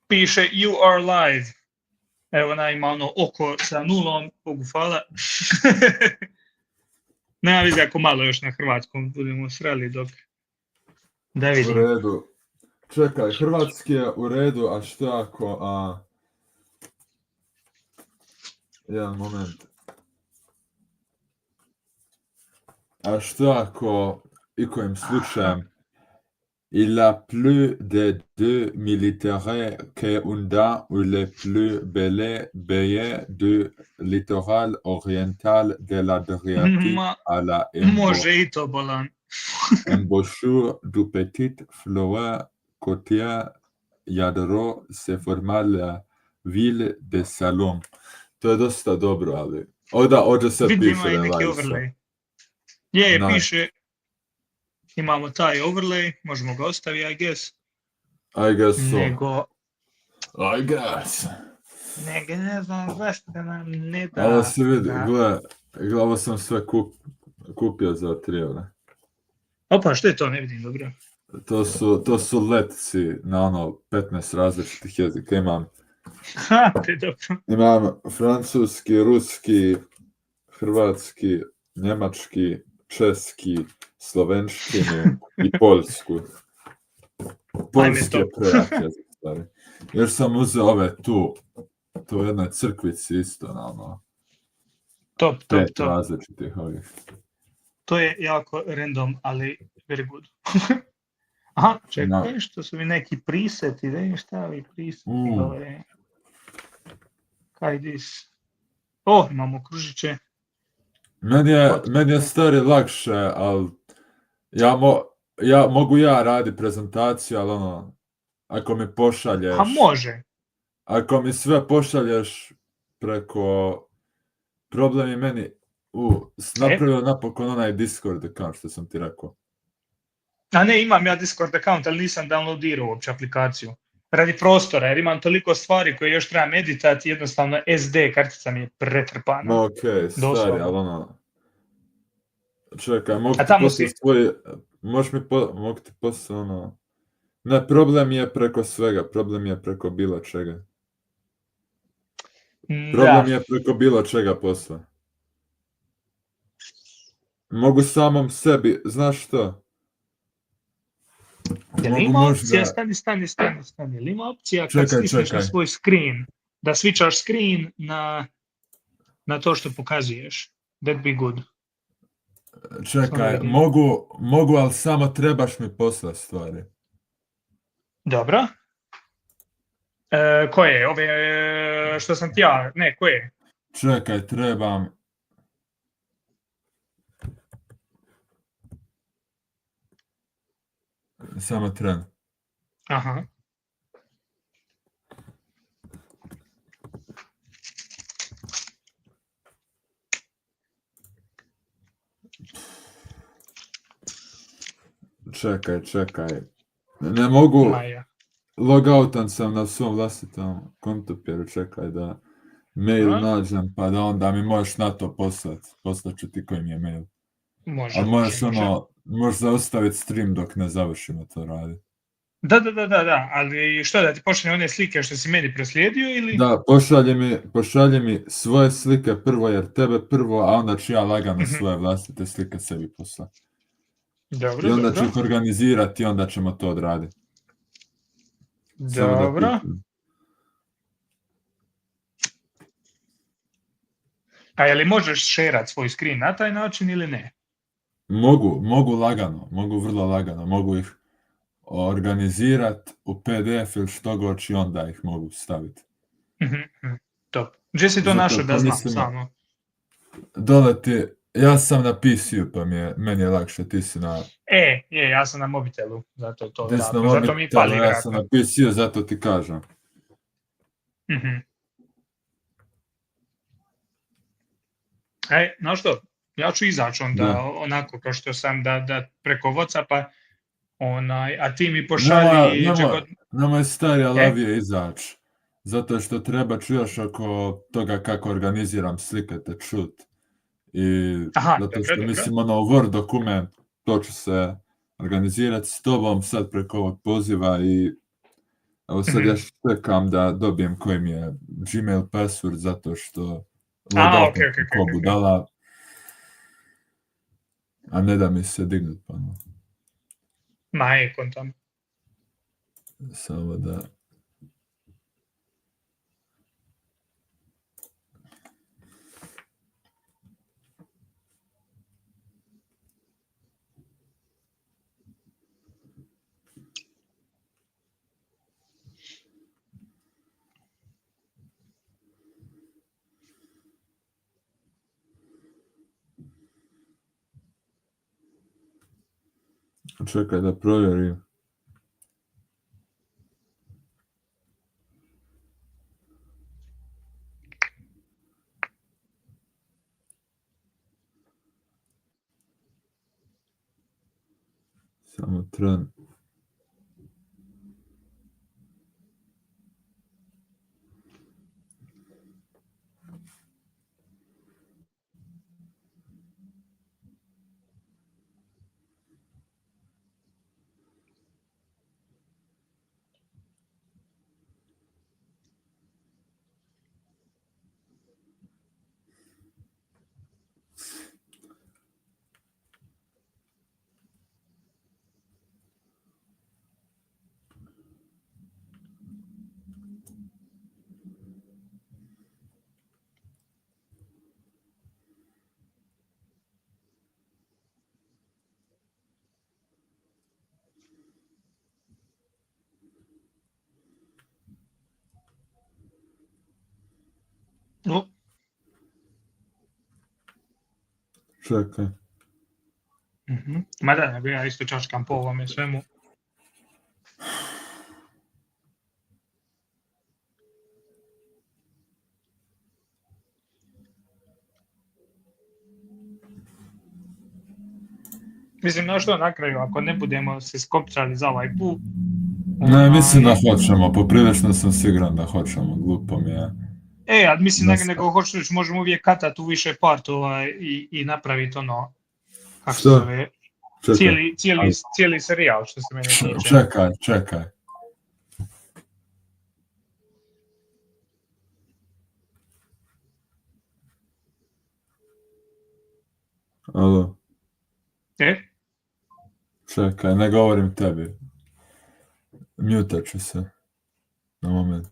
piše you are live. Evo, ona ima ono oko sa nulom, Bogu hvala. Nema vize ako malo još na hrvatskom budemo srali dok da vidim. U redu. Čekaj, hrvatski je u redu, a što ako... Jedan moment. A što ako i kojim slučajem il a plu de deux militaires que unda ou les plus belles baies du littoral oriental de l'Adriatique à la Može i to, bolan. embouchure du petit fleuve côtier Jadro se forma la ville de Salom. To je dosta dobro, ali... Ovdje sad Vidimo piše i neki overlay. Je, piše... Imamo taj overlay, možemo ga ostaviti, I guess. I guess so. I guess. Nego ne znam zašto nam ne da... Ovo se vidi, gle, ovo sam sve kupio za 3 eura. Opa, što je to, ne vidim dobro. To su letci na 15 različitih jezika. Imam francuski, ruski, hrvatski, njemački, česki, slovenštinu i poljsku. Poljski je prejak jezik, stvari. Još sam uzeo ove tu u jednoj crkvici isto na top. 5 različitih ovih. To je jako random, ali very good. Aha, čekaj, što su mi neki preseti, da šta ovi preseti govore. Kaj dis? Imamo kružiće. Meni je stvari lakše, ali mogu raditi prezentaciju, ali ako mi pošalješ... može. Ako mi sve pošalješ preko... Problem je meni... Napravio napokon onaj Discord account što sam ti rekao. A ne, imam ja Discord account, ali nisam downloadirao uopće aplikaciju. Radi prostora, jer imam toliko stvari koje još trebam editati, jednostavno SD kartica mi je pretrpana. Okej, stari, ali Čekaj, mogu ti poslati mogu ti poslati Ne, problem je preko svega, problem je preko bilo čega. Problem je preko bilo čega posla. Mogu samom sebi, znaš što? Je li ima opcija, stani, je li ima opcija kad stisneš na svoj screen, da switchaš screen na to što pokazuješ? That'd be good. Čekaj, mogu, ali samo trebaš mi poslati stvari. Dobro. Koje? Ove što sam ti ja? Ne, koje? Čekaj, trebam... Samo tren. Aha. Čekaj. Ne mogu... Logoutan sam na svom vlastitom kontopiru, čekaj da mail nađem, pa da onda mi možeš na to poslati. Poslaću ti koji mi je mail. Može. Ali možeš zaustaviti stream dok ne završimo to raditi. Da, ali što da ti pošalje one slike što si meni proslijedio ili? Da, pošalje mi svoje slike prvo, jer tebe prvo, a onda ću ja lagano svoje vlastite slike sebi poslati. Dobro, i onda ću ih organizirati i onda ćemo to odraditi. Dobro. A je li možeš šerat svoj screen na taj način ili ne? Mogu lagano, mogu vrlo lagano, mogu ih organizirati u PDF ili što god i onda ih mogu staviti. Top. Gdje si to našao da znam samo? Dole ti, ja sam na PC-u pa meni je lakše, ti si na... ja sam na mobitelu, zato to da. Zato mi pali ja sam na PC-u, zato ti kažem. Znaš što, ja ću izaći onda onako kao što sam da preko Whatsappa, a ti mi pošalji... Nama je stari alavije izaći, zato što treba čujaš oko toga kako organiziram slike te čut. I zato što mislim u Word dokument, to ću se organizirati s tobom sad preko ovog poziva i Evo sad ja čekam da dobijem koji mi je Gmail password zato što logout okej. ko budala, a ne da mi se dignut pa. Ma kontam. Samo da... Čekaj da provjerim. Samo tren. No. Čekaj. Ma da, nego ja isto čačkam po ovome svemu. Mislim, na što na kraju, ako ne budemo se skopčali za ovaj put... Ne, mislim da hoćemo, poprilično sam siguran da hoćemo, glupo mi je. A mislim, nego hoćeš, možemo uvijek katat u više partova i napraviti ono, kako se zove, cijeli serijal, što se mene tiče. Čekaj. Alo. Čekaj, ne govorim tebi. Mutat ću se. Na moment.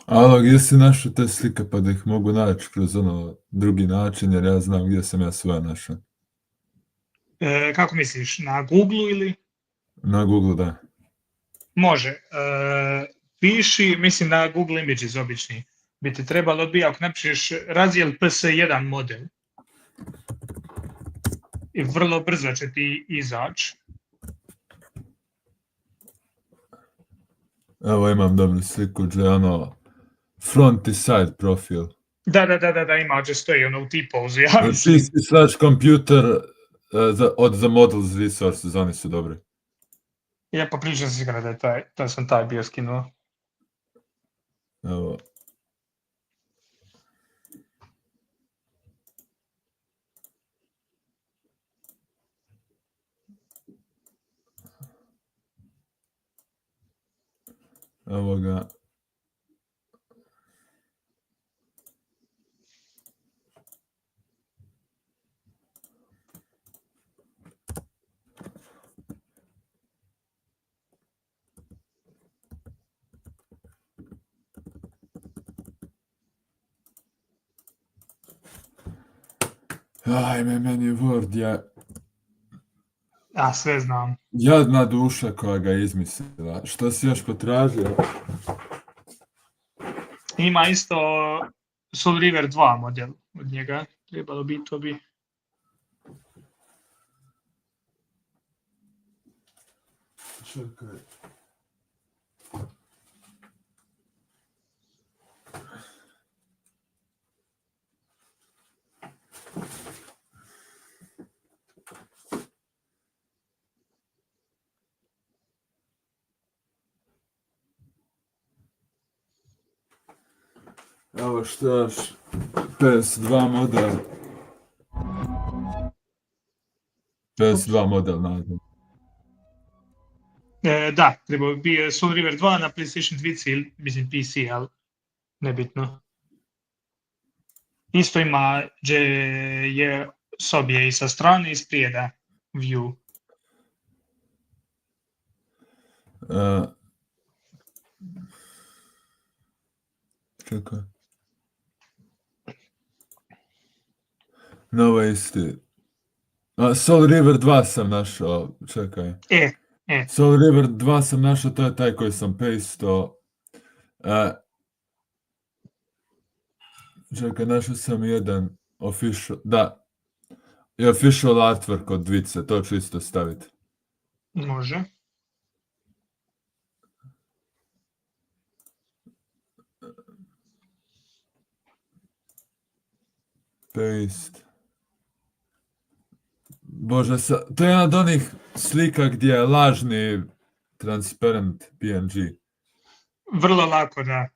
Alo, gdje si našao te slike pa da ih mogu naći kroz drugi način, jer ja znam gdje sam ja svoje našao. Kako misliš, na Google ili? Na Google, da. Može. Piši, mislim na Google Images obični. Bi ti trebalo odbiti ako napišeš razdjel PS1 model. I vrlo brzo će ti izaći. Evo imam dobru sliku, gdje je front i side profil. Da, ima, gdje stoji u T-pose, ja mislim. PC/computer od the models resources, oni su dobri. Ja poprilično sam siguran da sam taj bio skinuo. Evo. Evo ga. Ajme, meni Word je Ja sve znam. jadna duša koja ga je izmislila. Što si još potražio? Ima isto Soul River 2 model od njega. Trebalo bi to bi. Čekaj. Evo što još, PS2 model. PS2 model naziv. Da, trebao bi Soul River 2 na PlayStation 2 ili, mislim PC, ali nebitno. Isto ima gdje je s obje i sa strane i s prijeda view. Čekaj. Novo isti. Soul River 2 sam našao, čekaj. Soul River 2 sam našao, to je taj koji sam pastao. Čekaj, našao sam jedan official, da. I official artwork od dvice, to ću isto staviti. Može. Paste. Bože, to je jedna od onih slika gdje je lažni transparent PNG. Vrlo lako, da.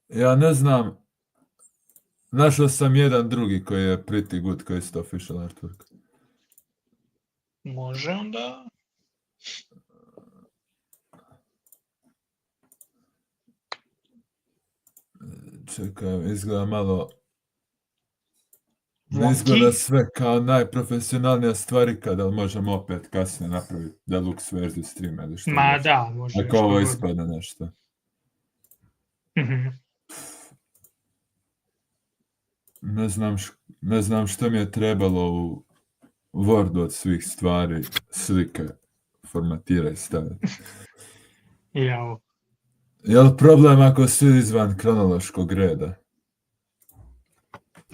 Ja ne znam, našao sam jedan drugi koji je pretty good, koji je isto official artwork. Može onda. Čekaj, izgleda malo... Ne izgleda sve kao najprofesionalnija stvari kada možemo opet kasnije napraviti deluxe verziju streama ili što. Ma da, može. Ako ovo ispada nešto. Ne znam što mi je trebalo u Wordu od svih stvari, slike, formatiraj, staviti. Jao. Je li problem ako su izvan kronološkog reda?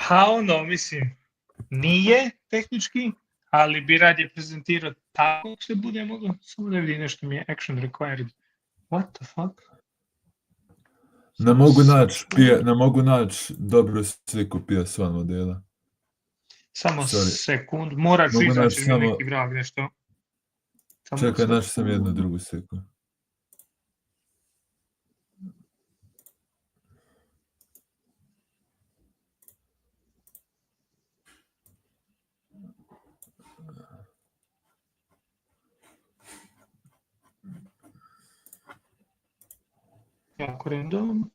Pa mislim, nije tehnički, ali bi radije prezentirao tako se bude moglo. Samo da vidim nešto mi je action required. What the fuck? Ne mogu naći dobru sliku PS1 modela. Samo sekund, morat ću izaći mi neki vrag nešto. Čekaj, našao sam jednu drugu sliku. Jako random.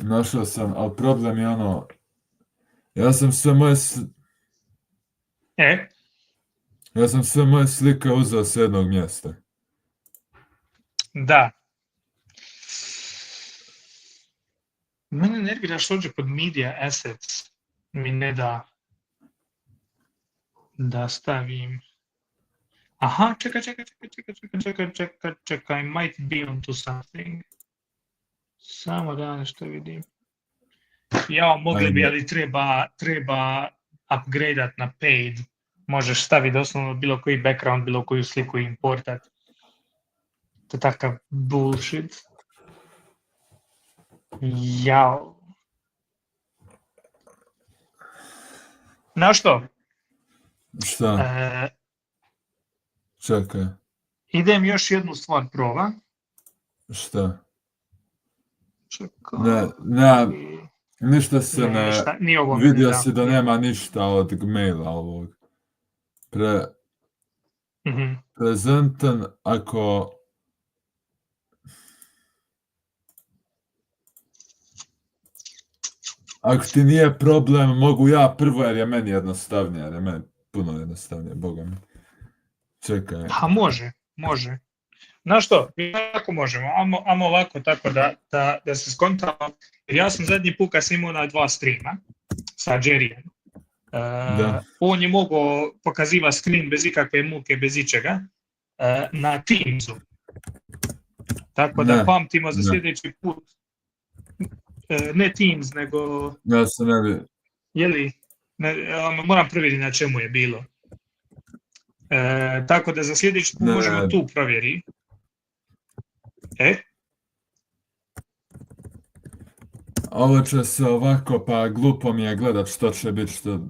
Našao sam, ali problem je ja sam sve moje Ja sam sve moje slike uzeo s jednog mjesta. Da. Mene nervira što ovdje kod media assets mi ne da stavim. Aha, čekaj, I might be onto something. Samo da nešto vidim. Ja, mogli bi, ali treba upgradeat na paid. Možeš staviti doslovno bilo koji background, bilo koju sliku i importat. To je takav bullshit. Jao. Na što? Šta? Čekaj. Idem još jednu stvar prova. Šta? Čekaj. Ništa se ne... Vidio si da nema ništa od maila ovog. Prezentan, ako... Ako ti nije problem, mogu ja prvo, jer je meni jednostavnije, jer je meni puno jednostavnije, boga mi. Čekaj. Ha, može. Znaš što, kako možemo, amo ovako tako da se skontamo, jer ja sam zadnji put kad sam imao na 2 streama sa Jerryjem. On je mogao pokaziva screen bez ikakve muke, bez ičega, na Teamsu. Tako da pamtimo za sljedeći put. Ne Teams, nego... Ja se ne bi... Jeli? Moram provjeriti na čemu je bilo. Tako da za sljedeći put možemo tu provjeriti. Ovo će se ovako, pa glupo mi je gledat što će biti, što...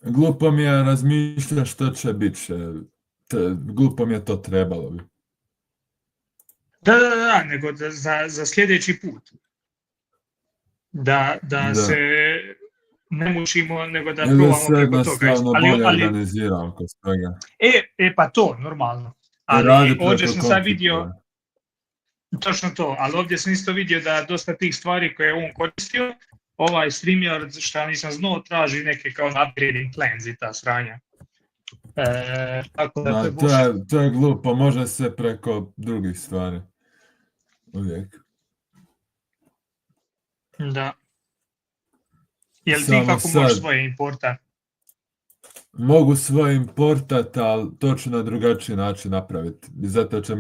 Glupo mi je razmišljati što će biti, glupo mi je to trebalo bi. Da, nego za sljedeći put. Da se ne mučimo, nego da probamo preko toga. Ili se jednostavno bolje organiziramo kod svega. Pa to, normalno. Ali ovdje sam sad vidio, točno to, ali ovdje sam isto vidio da dosta tih stvari koje je on koristio, ovaj StreamYard, što nisam znao, traži neke kao upgrading plans i ta sranja. Tako da to je glupo, može se preko drugih stvari. Uvijek. Da. Jel ti kako možeš svoje importat? Mogu svoje importat, ali to ću na drugačiji način napraviti. I zato će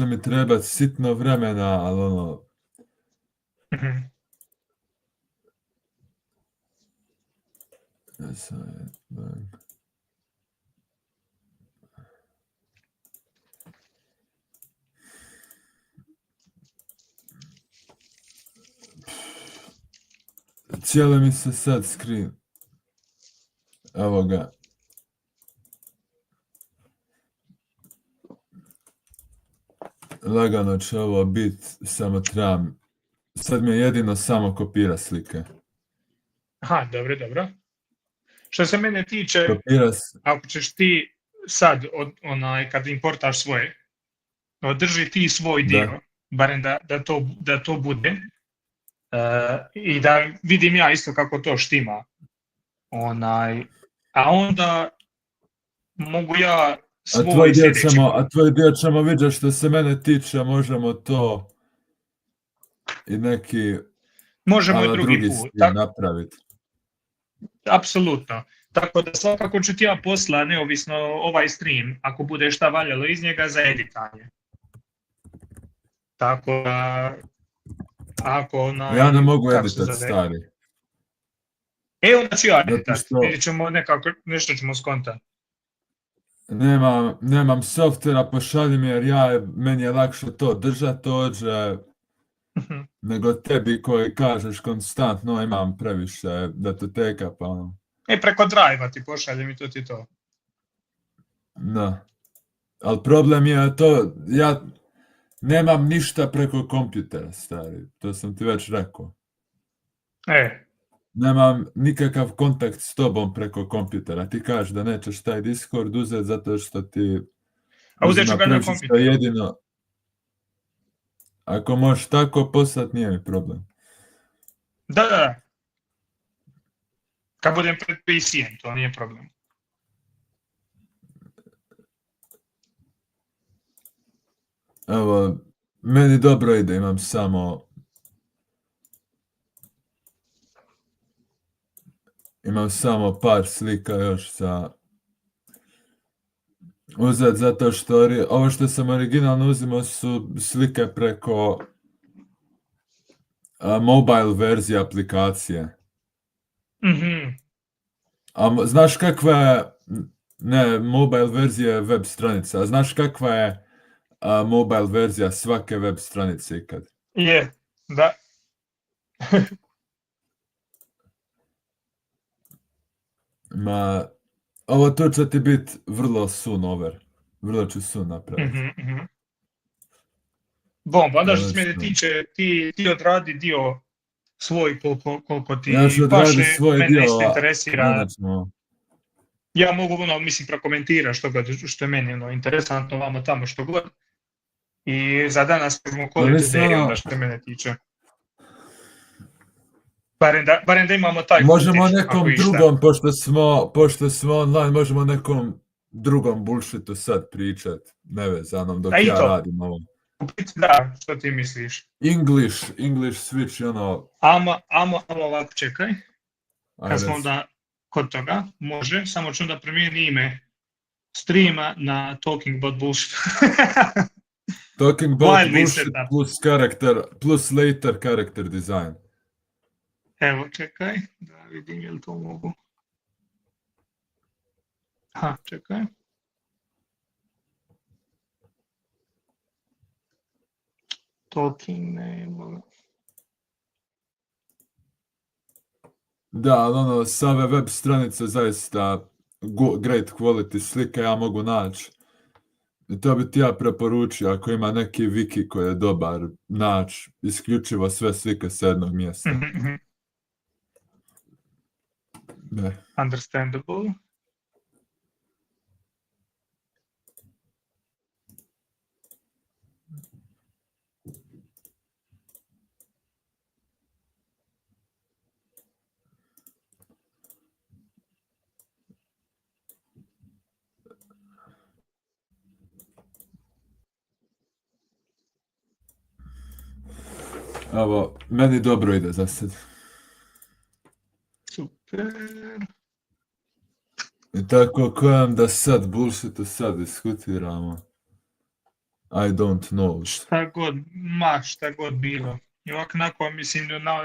mi trebat sitno vremena, ali ono... Cijeli mi se sad screen. Evo ga. Lagano će ovo biti, samo trebam. Sad mi je jedino samo kopira slike. Aha, dobro. Što se mene tiče, ako ćeš ti sad, kad importaš svoje, održi ti svoj dio, barem da to bude, i da vidim ja isto kako to štima. A onda mogu ja svoj sljedeći... A tvoj dio ćemo vidjeti što se mene tiče, možemo to i neki drugi put napraviti. Apsolutno. Tako da svakako ću ti ja posla, neovisno ovaj stream, ako bude šta valjalo iz njega za editanje. Tako da... Ja ne mogu editati stari. Onda ću ja editati. Vidjet ćemo nešto ćemo skontati. Nemam softvera, pošalji mi jer meni je lakše to držati ođe nego tebi koji kažeš konstantno imam previše datoteka pa ono. Preko Drive-a ti pošaljem i to ti to. Da. Ali problem je to, ja nemam ništa preko kompjutera, stari. To sam ti već rekao. Nemam nikakav kontakt s tobom preko kompjutera. Ti kažeš da nećeš taj Discord uzeti zato što ti... A uzet ću ga na kompjuteru. Jedino... Ako možeš tako poslati, nije mi problem. Da. Kad budem pred PC-em, to nije problem. Evo, meni dobro ide, imam samo par slika još za uzeti, zato što ovo što sam originalno uzimao su slike preko mobile verzije aplikacije. A znaš kakva je, ne mobile verzije web stranica, a znaš kakva je mobile verzija svake web stranice ikad? Je, da. Ovo to će ti biti vrlo soon over. Vrlo ću soon napraviti. Bomba, onda što se mene tiče, ti odradi dio svoj koliko ti paše, mene isto interesira. Smo... Ja mogu, prokomentirati što je meni interesantno, vamo tamo što god. I za danas možemo koliti derije, onda što se mene tiče. Barem da imamo taj možemo kontekst, nekom drugom, pošto smo online, možemo nekom drugom bullshitu sad pričat, nevezanom, dok ja radim ovo. Da, što ti misliš? English switch, Amo ovako, čekaj. Kad smo onda kod toga, može, samo ću onda promijeniti ime streama na Talking About Bullshit. Talking About Bullshit plus later character design. Evo, čekaj, da vidim je li to mogu. Čekaj. Talking name. Da, ali same web stranice zaista great quality slike ja mogu naći. I to bi ti ja preporučio ako ima neki wiki koji je dobar naći isključivo sve slike s jednog mjesta. Understandable. Evo, meni dobro ide za sad. Super. I tako kojem da sad bullshitu sad diskutiramo. I don't know. Šta god bilo. I ovako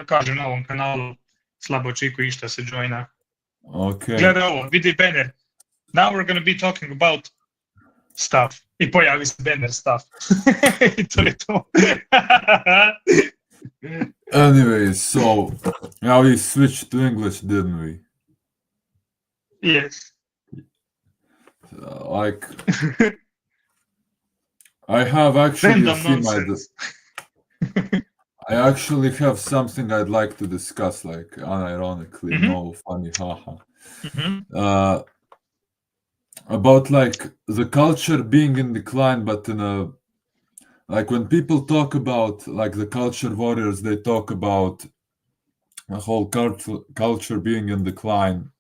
kažem na ovom kanalu slabo čiku išta se joina. Okay. Gledaj ovo, vidi banner. Now we're gonna be talking about stuff. I pojavi se banner stuff. I to je to. Anyway, so now we switched to English, didn't we? Yes. I have actually I actually have something I'd like to discuss, like unironically, no funny, haha. About like the culture being in decline, but in a like when people talk about like the culture warriors, they talk about the whole culture being in decline.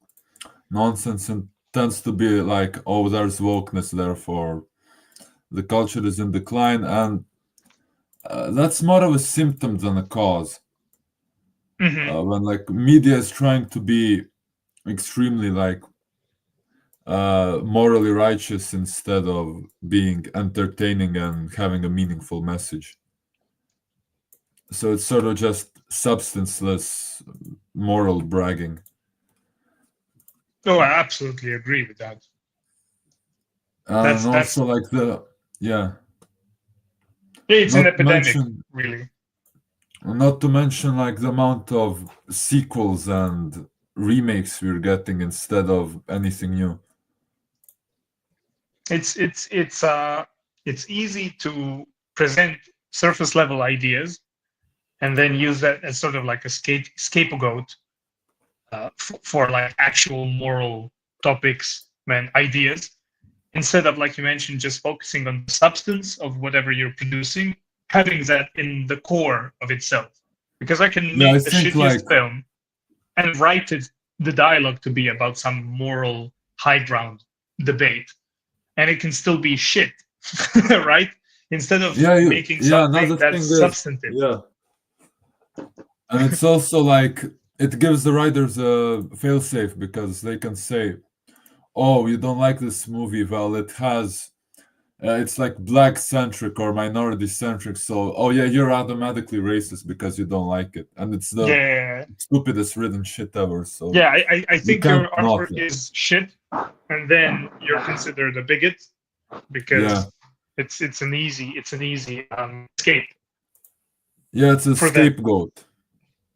Nonsense and tends to be like, oh, there's wokeness, therefore the culture is in decline, and that's more of a symptom than a cause. When like media is trying to be extremely like morally righteous instead of being entertaining and having a meaningful message. So it's sort of just substanceless moral bragging. Oh, I absolutely agree with that. And also like it's an epidemic, really. Not to mention like the amount of sequels and remakes we're getting instead of anything new. It's easy to present surface level ideas and then use that as sort of like a scapegoat for like actual moral topics and ideas, instead of, like you mentioned, just focusing on the substance of whatever you're producing, having that in the core of itself. Because I can make the shittiest film and write it the dialogue to be about some moral high ground debate, and it can still be shit, right? Instead of making something Another thing that's is, substantive. and it's also like it gives the writers a failsafe because they can say, "Oh, you don't like this movie? Well, it has." It's like black centric or minority centric, so oh yeah, you're automatically racist because you don't like it, and it's the Yeah, stupidest written shit ever. So yeah. I you think can't your not. artwork is shit, and then you're considered a bigot Yeah, because it's an easy escape yeah, it's a for them. scapegoat.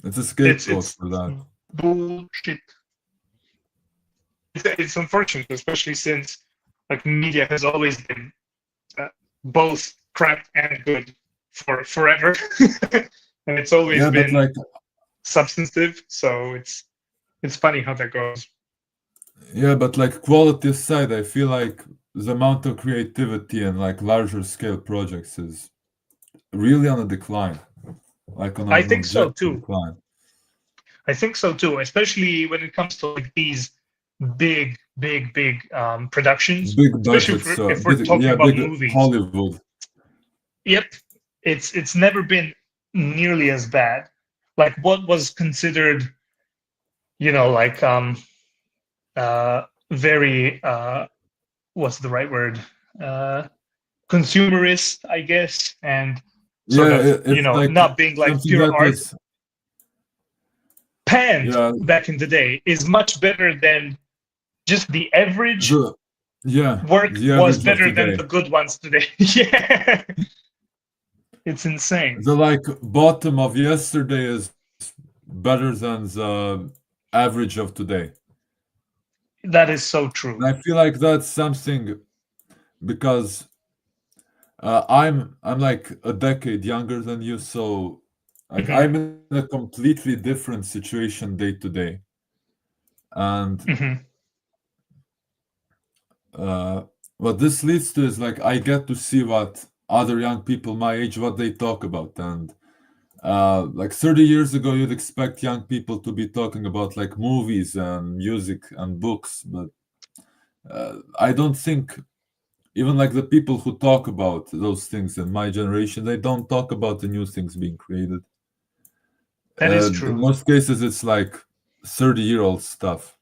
It's a It's scapegoat it's for that. bullshit. It's unfortunate, especially since like media has always been both crap and good for forever, and it's always Yeah, but been like, substantive. So it's funny how that goes. yeah, but like quality aside, I feel like the amount of creativity and like larger scale projects is really on a decline, like on I an think so objective too. decline. I think so too, especially when it comes to like these big productions, Big especially budgets, if we're talking about big movies. Hollywood. Yep, it's never been nearly as bad. Like what was considered, like very what's the right word? Uh, Consumerist, I guess, and sort Yeah, of, it's like not being like something pure that art was, panned yeah, back in the day is much better than just the average the work the was average of better than today. the good ones today. Yeah, it's insane. The like bottom of yesterday is better than the average of today. That is so And true. I feel like that's something because I'm like a decade younger than you, so like Hmm. I'm in a completely different situation day to day, and Hmm. uh, what this leads to is like I get to see what other young people my age what they talk about, and like 30 years ago you'd expect young people to be talking about like movies and music and books, but I don't think even like the people who talk about those things in my generation, they don't talk about the new things being created. That is In true. most cases, it's like 30-year-old stuff.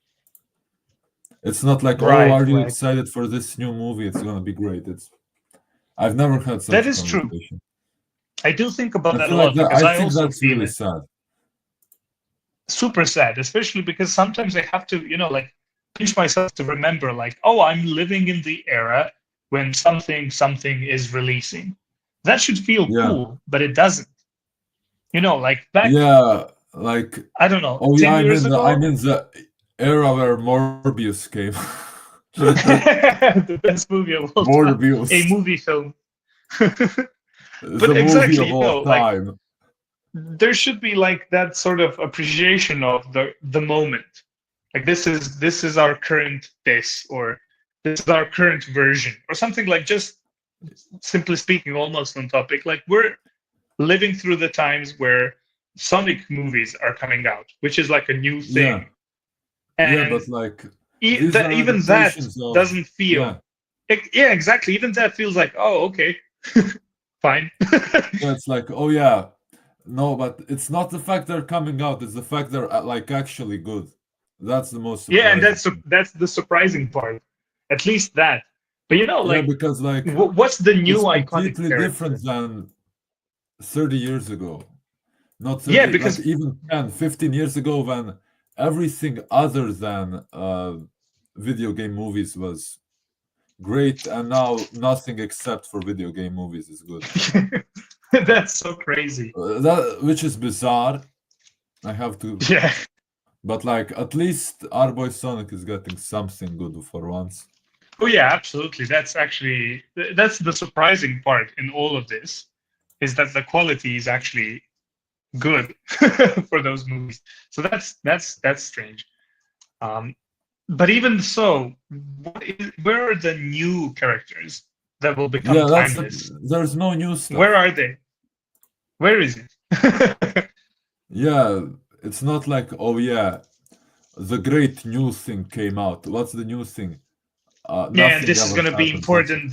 It's not like, oh, Right, are you right. excited for this new movie? It's gonna be great. I've never had That such a is true. conversation. I do think about I that a feel like lot that. because I I think also that's feel really it. sad. Super sad, especially because sometimes I have to, like pinch myself to remember, like, oh, I'm living in the era when something is releasing. That should feel Yeah, cool, but it doesn't. Like back, yeah. Like, I don't know, oh yeah, 10 years I'm ago, in the era where Morbius came. the best movie of all time, a Morbius, movie film. the But movie of exactly, all like time. there should be like that sort of appreciation of the moment. Like this is our current this, or this is our current version, or something like, just simply speaking, almost on topic. Like we're living through the times where Sonic movies are coming out, which is like a new Yeah, thing, yeah, and but like these are even that adaptations of doesn't feel. yeah. Yeah, exactly. Even that feels like, oh, okay, fine. Yeah, it's like, oh yeah, no, but it's not the fact they're coming out, it's the fact they're like actually good. That's the most Yeah, and surprising thing. that's the surprising part. At least that. But Yeah, like, because like what's the new it's iconic completely character? different than 30 years ago. Not Yeah, 30, like because even 10, 15 years ago when everything other than video game movies was great, and now nothing except for video game movies is good. that's so crazy. That which is bizarre. I have to, Yeah. but like at least our boy Sonic is getting something good for once. Oh yeah, absolutely. That's the surprising part in all of this, is that the quality is actually good for those movies. So that's strange. Um, but even so, where are the new characters that will become Yeah, timeless? there's no new Where stuff. are they? Where is it? Yeah, it's not like, oh yeah, the great new thing came out. What's the new thing? And Nothing this is ever gonna be happened. That's important. blah,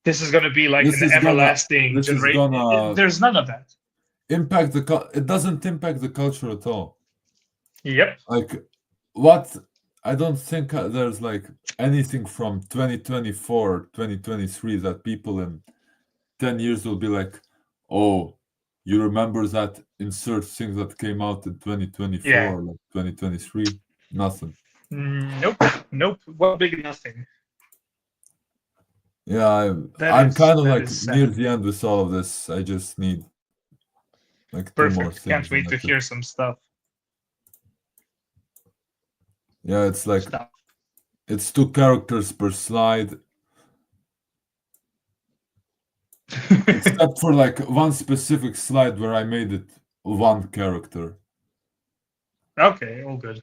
This blah. is gonna be like This an is gonna everlasting this is generation. gonna There's none of that. impact it doesn't impact the culture at all. Yep. Like what I don't think there's like anything from 2024, 2023 that people in 10 years will be like, oh, you remember that insert thing that came out in 2024 Yeah. or like 2023? Nothing. Nope. Nope. One big nothing. Yeah, I'm kind of like near the end with all of this. I just need like 2 more Perfect. things. Can't wait to hear some stuff. Yeah, it's like it's 2 characters per slide. Except for like one specific slide where I made it 1 character. Okay, all good.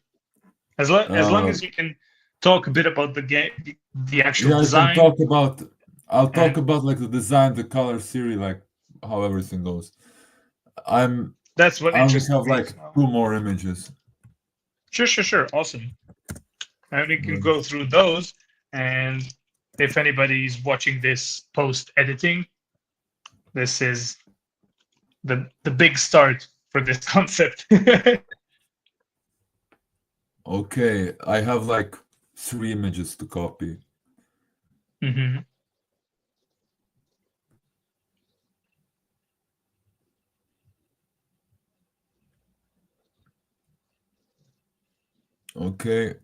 As long as you can talk a bit about the game, the actual design. I can talk about. I'll talk about like the design, the color theory, like how everything goes. That's what I only interests have me. like 2 more images. Sure. Awesome. And we can go through those. And if anybody's watching this post editing, this is the big start for this concept. Okay, I have like 3 images to copy. Mm-hmm. Okay.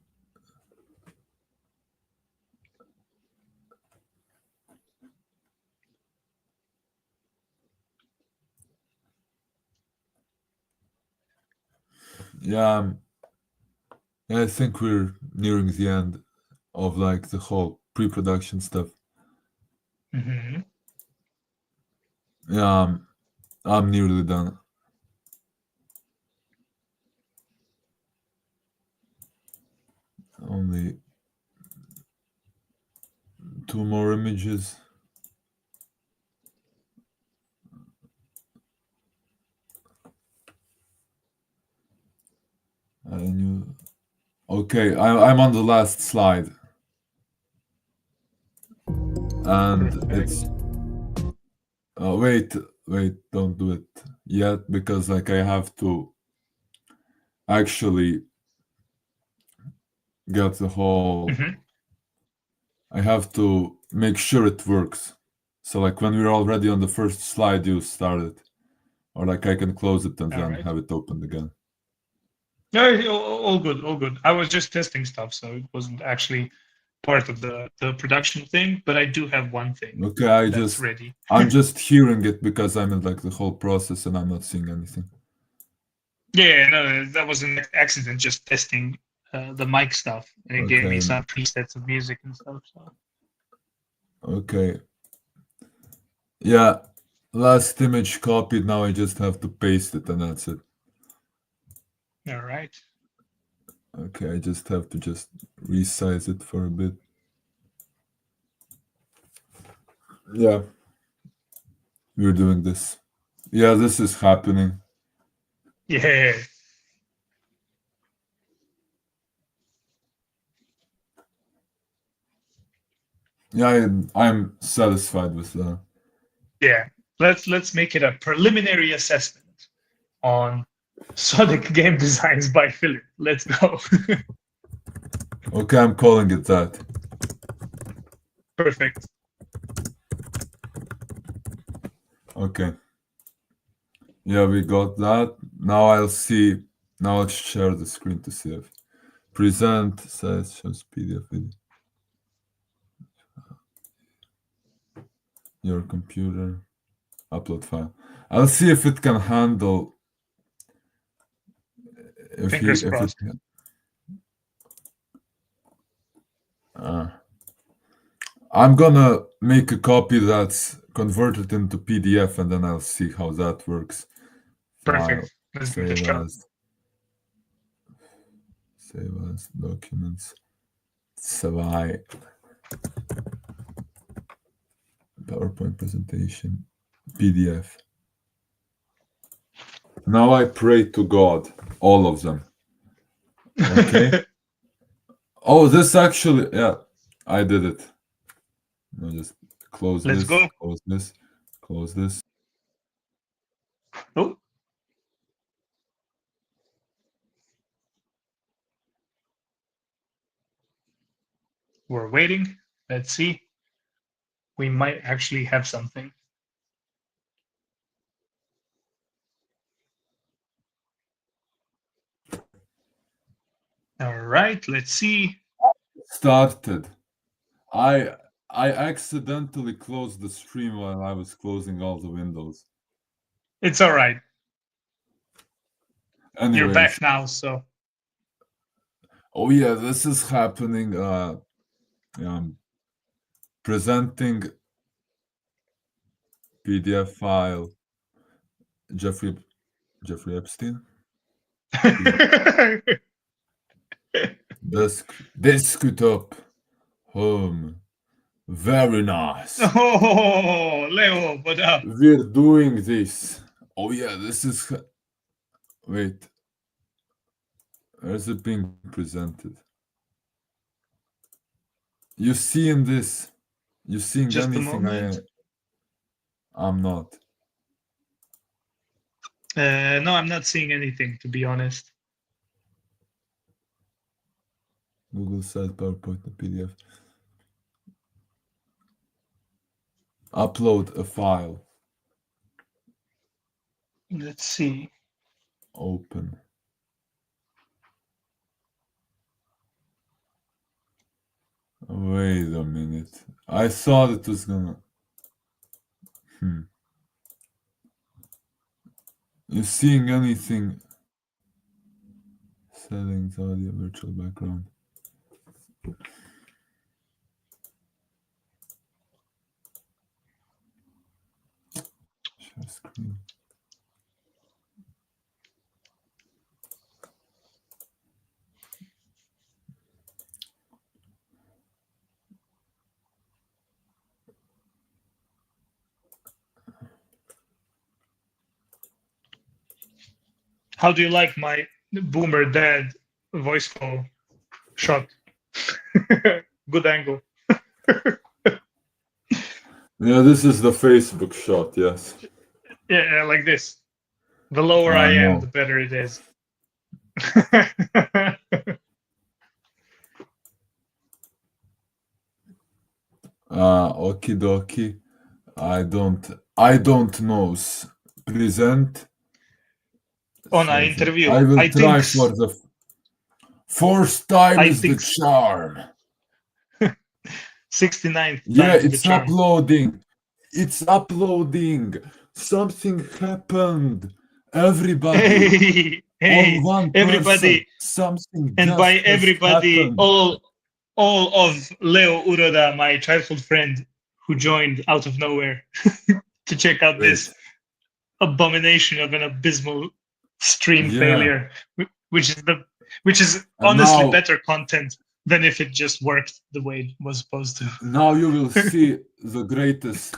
Yeah, I think we're nearing the end of like the whole pre-production stuff. Mm-hmm. Yeah, I'm nearly done. Only 2 more images. I knew. Okay, I'm on the last slide. And it's wait, don't do it yet because like I have to actually get the whole I have to make sure it works. So like when we're already on the first slide you start it. Or like I can close it and then have it opened again. No, all good. I was just testing stuff, so it wasn't actually part of the production thing, but I do have one thing. Okay, that's ready. I'm just hearing it because I'm in like the whole process and I'm not seeing anything. Yeah, no, that was an accident. Just testing the mic stuff, and it gave me some presets of music and stuff. So. Okay. Yeah, last image copied. Now I just have to paste it, and that's it. All right. Okay, I just have to resize it for a bit. Yeah, we're doing this. Yeah, this is happening. Yeah. Yeah, I'm satisfied with that. Yeah, let's make it a preliminary assessment on Sonic game designs by Filip. Let's go. Okay, I'm calling it that. Perfect. Okay. Yeah, we got that. Now I'll see. Now let's share the screen to see if present says shows PDF video. Your computer. Upload file. I'll see if it can handle. Fingers crossed. I'm gonna make a copy that's converted into PDF and then I'll see how that works. Perfect. Let's give it a shot. Save as documents. Savai. PowerPoint presentation. PDF. Now I pray to God, all of them. Okay. Oh, this actually, yeah, I did it. No, just close Let's this, go. close this, close this. Oh. We're waiting. Let's see. We might actually have something. All right, let's see. Started. I accidentally closed the stream while I was closing all the windows. It's all right. Anyways. You're back now, so. Oh yeah, this is happening. Presenting PDF file. Jeffrey Epstein. Desktop. Home. Very nice. Oh, Leo, what up? We're doing this. Oh yeah, this is. Wait. Where's it being presented? You seeing this? You seeing Just a anything? moment. I'm not. No, I'm not seeing anything, to be honest. Google Site, PowerPoint, and PDF. Upload a file. Let's see. Open. Wait a minute. I thought it was gonna. You seeing anything? Settings, audio, virtual background. Share screen. How do you like my boomer dad voice call shot? Good angle. Yeah, this is the Facebook shot, yes. Yeah, like this. The lower I am, know. the better it is. Okie dokie. I don't know. Present. On an interview. I will try think for the fourth time is the think charm. 69th Yeah, time to the it's charm. uploading. It's uploading. Something happened. Everybody. Hey, All one everybody, person. Something and just by has everybody, happened. all of Leo Uroda, my childhood friend, who joined out of nowhere to check out this abomination of an abysmal stream failure, which is honestly now, better content than if it just worked the way it was supposed to. Now you will see the greatest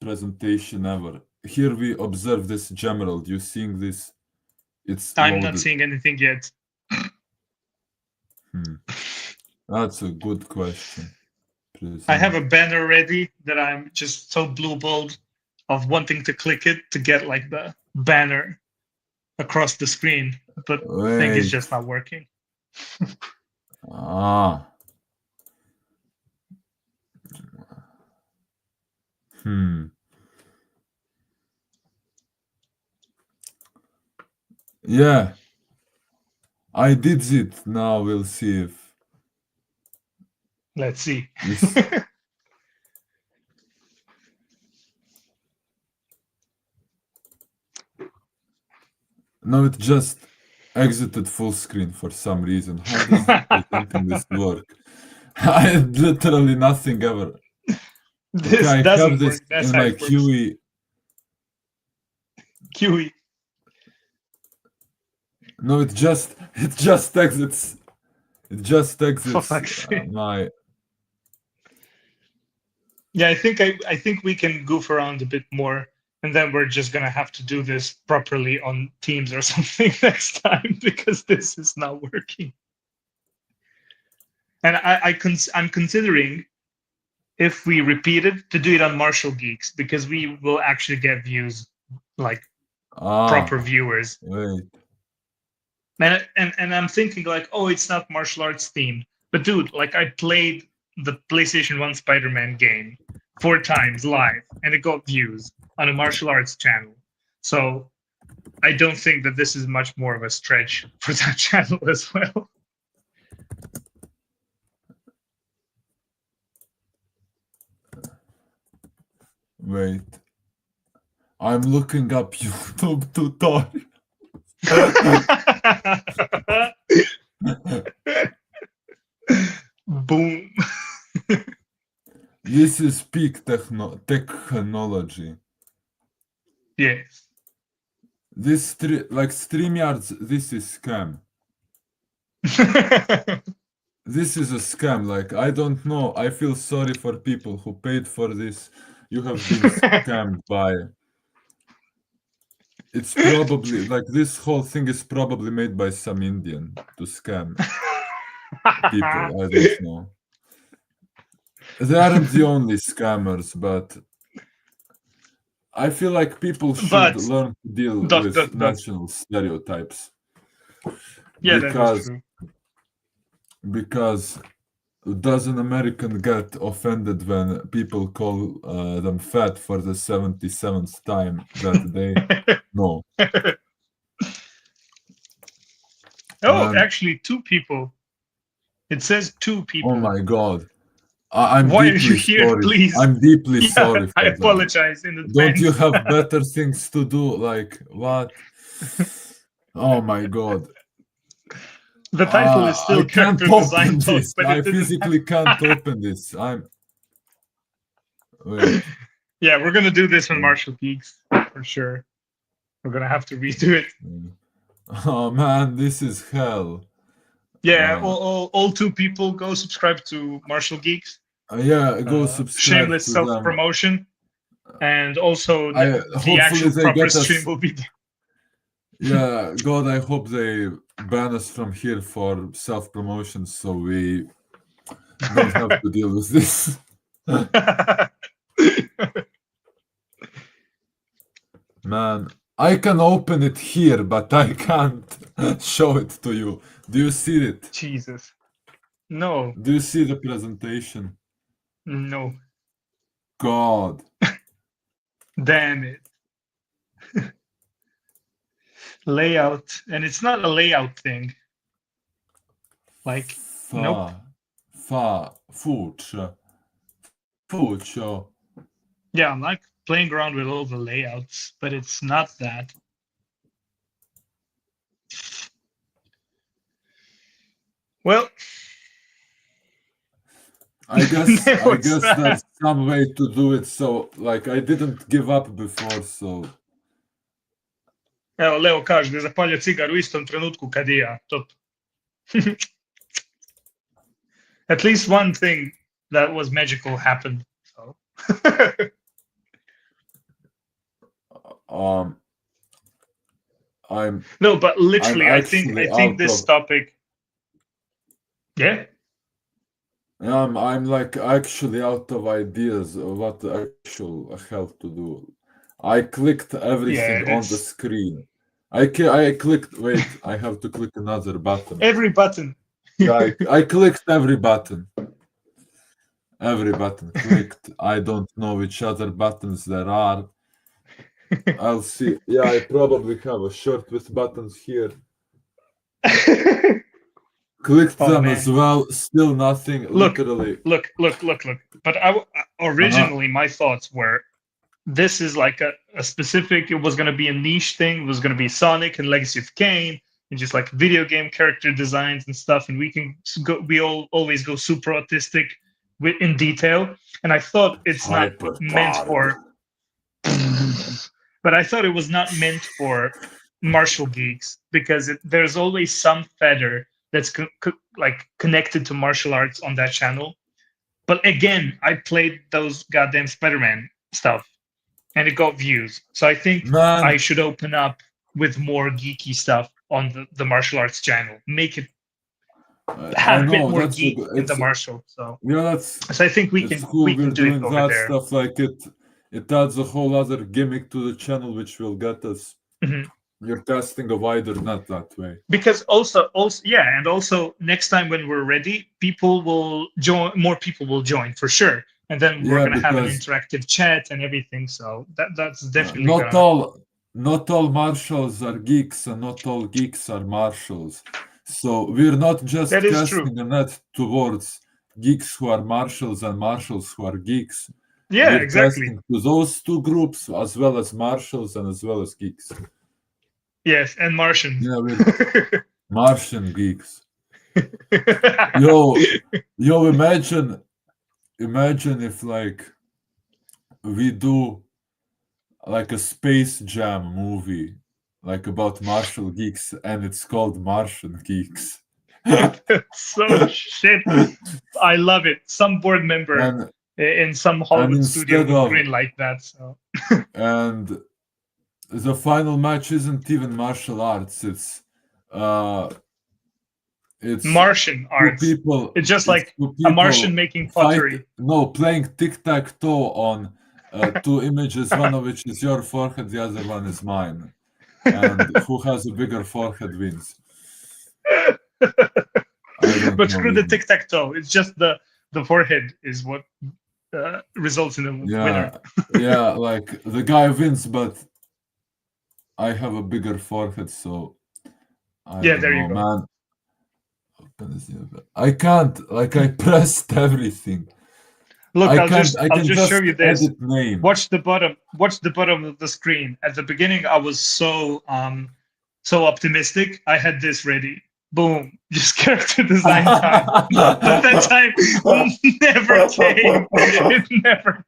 presentation ever. Here we observe this Gemerald. You seeing this? I'm not seeing anything yet. That's a good question. I have a banner ready that I'm just so blue-balled of wanting to click it to get like the banner across the screen, but I think it's just not working. Yeah. I did it. Now we'll see if. Let's see. No, it just exited full screen for some reason. How does presenting this work? I had literally nothing ever. This I doesn't have this work. That's in how my it works. QE. No, it just exits. It just exits my. Yeah, I think we can goof around a bit more and then we're just gonna have to do this properly on Teams or something next time because this is not working. And I'm considering, if we repeat it, to do it on Martial Geeks, because we will actually get views, like proper viewers. Wait. And I'm thinking like, oh, it's not martial arts themed. But dude, like, I played the PlayStation 1 Spider-Man game 4 times live, and it got views on a martial arts channel. So I don't think that this is much more of a stretch for that channel as well. Wait. I'm looking up YouTube tutorial. Boom. This is peak technology. Yes. This like StreamYards, this is scam. This is a scam. Like, I don't know. I feel sorry for people who paid for this. You have been scammed by. It's probably like this whole thing is probably made by some Indian to scam people. I don't know. They aren't the only scammers, but I feel like people should learn to deal with national stereotypes. Yeah, that is true. Because does an American get offended when people call them fat for the 77th time that day? No. Oh, actually, 2 people. It says 2 people. Oh my God. I'm Why deeply are you here, sorry. please? I'm deeply sorry for I that. apologize in advance. Don't you have better things to do? Like, what? Oh my God. The title is still Character Design Talk, but I physically can't open this. Wait. Yeah, we're gonna do this on Martial Geeks for sure. We're gonna have to redo it. Oh man, this is hell. Yeah, all 2 people go subscribe to Martial Geeks. Yeah, go subscribe. Shameless self-promotion, and also the actual proper stream will be there. Yeah, God, I hope they ban us from here for self-promotion so we don't have to deal with this. Man, I can open it here, but I can't show it to you. Do you see it? Jesus. No. Do you see the presentation? No. God. Damn it. Layout. And it's not a layout thing. Like, nope. Fucho. Yeah, I'm like playing around with all the layouts, but it's not that. Well, I guess that's some way to do it. So, like, I didn't give up before, so. Evo, Leo kaže da je zapalio cigar u istom trenutku kad i ja. Top. At least one thing that was magical happened. So. No, but literally, I think this topic. Yeah. I'm like actually out of ideas of what the actual hell to do. I clicked everything on the screen. I clicked. Wait, I have to click another button. Every button. Yeah, I clicked every button. Every button clicked. I don't know which other buttons there are. I'll see. Yeah, I probably have a shirt with buttons here. Clicked them as well. Still nothing. Literally. Look. But originally my thoughts were, this is like a specific. It was going to be a niche thing. It was going to be Sonic and Legacy of Kain, and just like video game character designs and stuff. And we can go. We always go super autistic in detail. And I thought it's not meant for. But I thought it was not meant for martial geeks, because there's always some feather that's like connected to martial arts on that channel. But again, I played those goddamn Spider-Man stuff, and it got views. So I think Man, I should open up with more geeky stuff on the martial arts channel. Make it I have a bit know more that's geek in the martial. So that's I think it's cool. we can We're do it doing over that there. stuff. Like it adds a whole other gimmick to the channel, which will get us. Mhm. You're casting a wider net that way. Because also yeah, and also next time when we're ready, people will join. More people will join for sure, and then we're Yeah, gonna have an because interactive chat and everything. So that's definitely not gonna. all marshals are geeks, and not all geeks are marshals. So we're not just That is true. casting a net towards geeks who are marshals and marshals who are geeks. Yeah, We're exactly. casting to those two groups as well as marshals and as well as geeks. Yes, and Martians. Yeah, we're Martian geeks. Yo, imagine if like we do like a Space Jam movie, like about martial geeks, and it's called Martian Geeks. So shit. I love it. Some board member and in some and Hollywood studio instead would of grin like that. So and the final match isn't even martial arts. It's Martian two arts. people. It's just It's like two a Martian people making fight. pottery. No, playing tic-tac-toe on two images. One of which is your forehead, the other one is mine. And who has a bigger forehead wins. I don't But know. screw the tic tac toe. It's just the forehead is what results in a winner. Yeah, like the guy wins, but I have a bigger forehead, so I Yeah, don't there you know, go. man. I can't. Like I pressed everything. Look, I I'll can't. just I I'll can just show just you this. edit name. Watch the bottom. Watch the bottom of the screen. At the beginning, I was so optimistic. I had this ready. Boom! Just character design time. But that time never came. It never.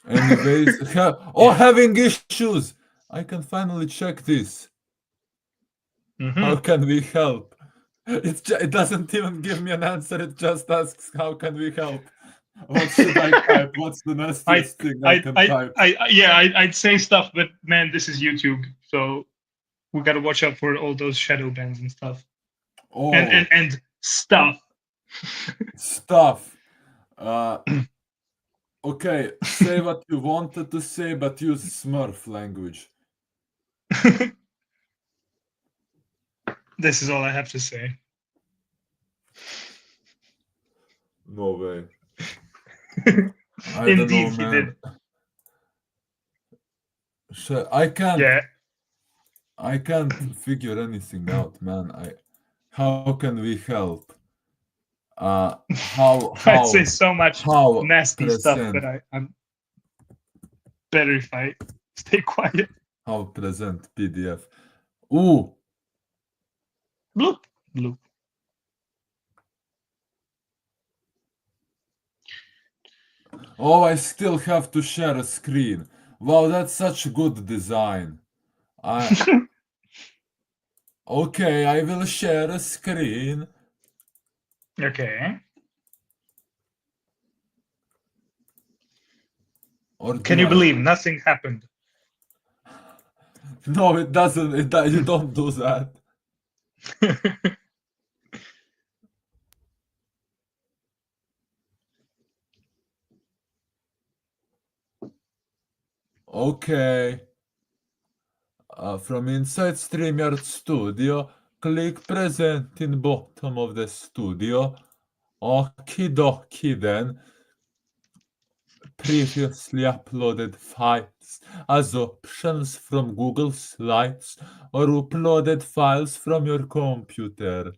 Anyways, having issues. I can finally check this. How can we help? It doesn't even give me an answer. It just asks, "How can we help?" What should I type? What's the nastiest thing I can type? I'd say stuff, but man, this is YouTube, so we gotta watch out for all those shadow bans and stuff. Oh, And stuff. stuff. Okay, say what you wanted to say, but use Smurf language. This is all I have to say. No way. I don't know, Indeed, he man. did. I can't. Yeah. I can't figure anything out, man. How can we help? I'd say so much how nasty stuff, present, but I'm better if I stay quiet. how present PDF. Ooh, Bloop, bloop. oh, I still have to share a screen. Wow, that's such good design. Okay, I will share a screen. Okay. Or Can you believe nothing happened? No, it doesn't. You don't do that. Okay. From inside StreamYard Studio, click present in bottom of the studio. Okie dokie then. Previously uploaded files as options from Google Slides or uploaded files from your computer.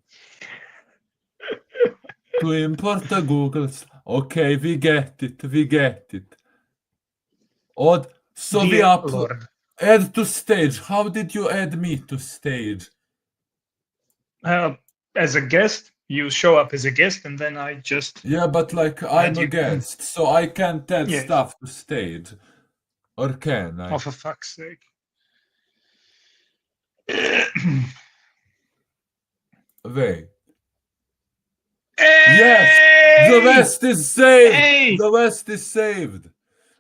To import the Google Okay, we get it. Odd. So we Dear Lord. add to stage. How did you add me to stage? As a guest, you show up as a guest, and then I just Yeah, but like I'm a guest, so I can't add Yes. stuff to stage. Or can I? Oh, for fuck's sake. Wait. Hey! Yes! The West is saved! Hey! The West is saved!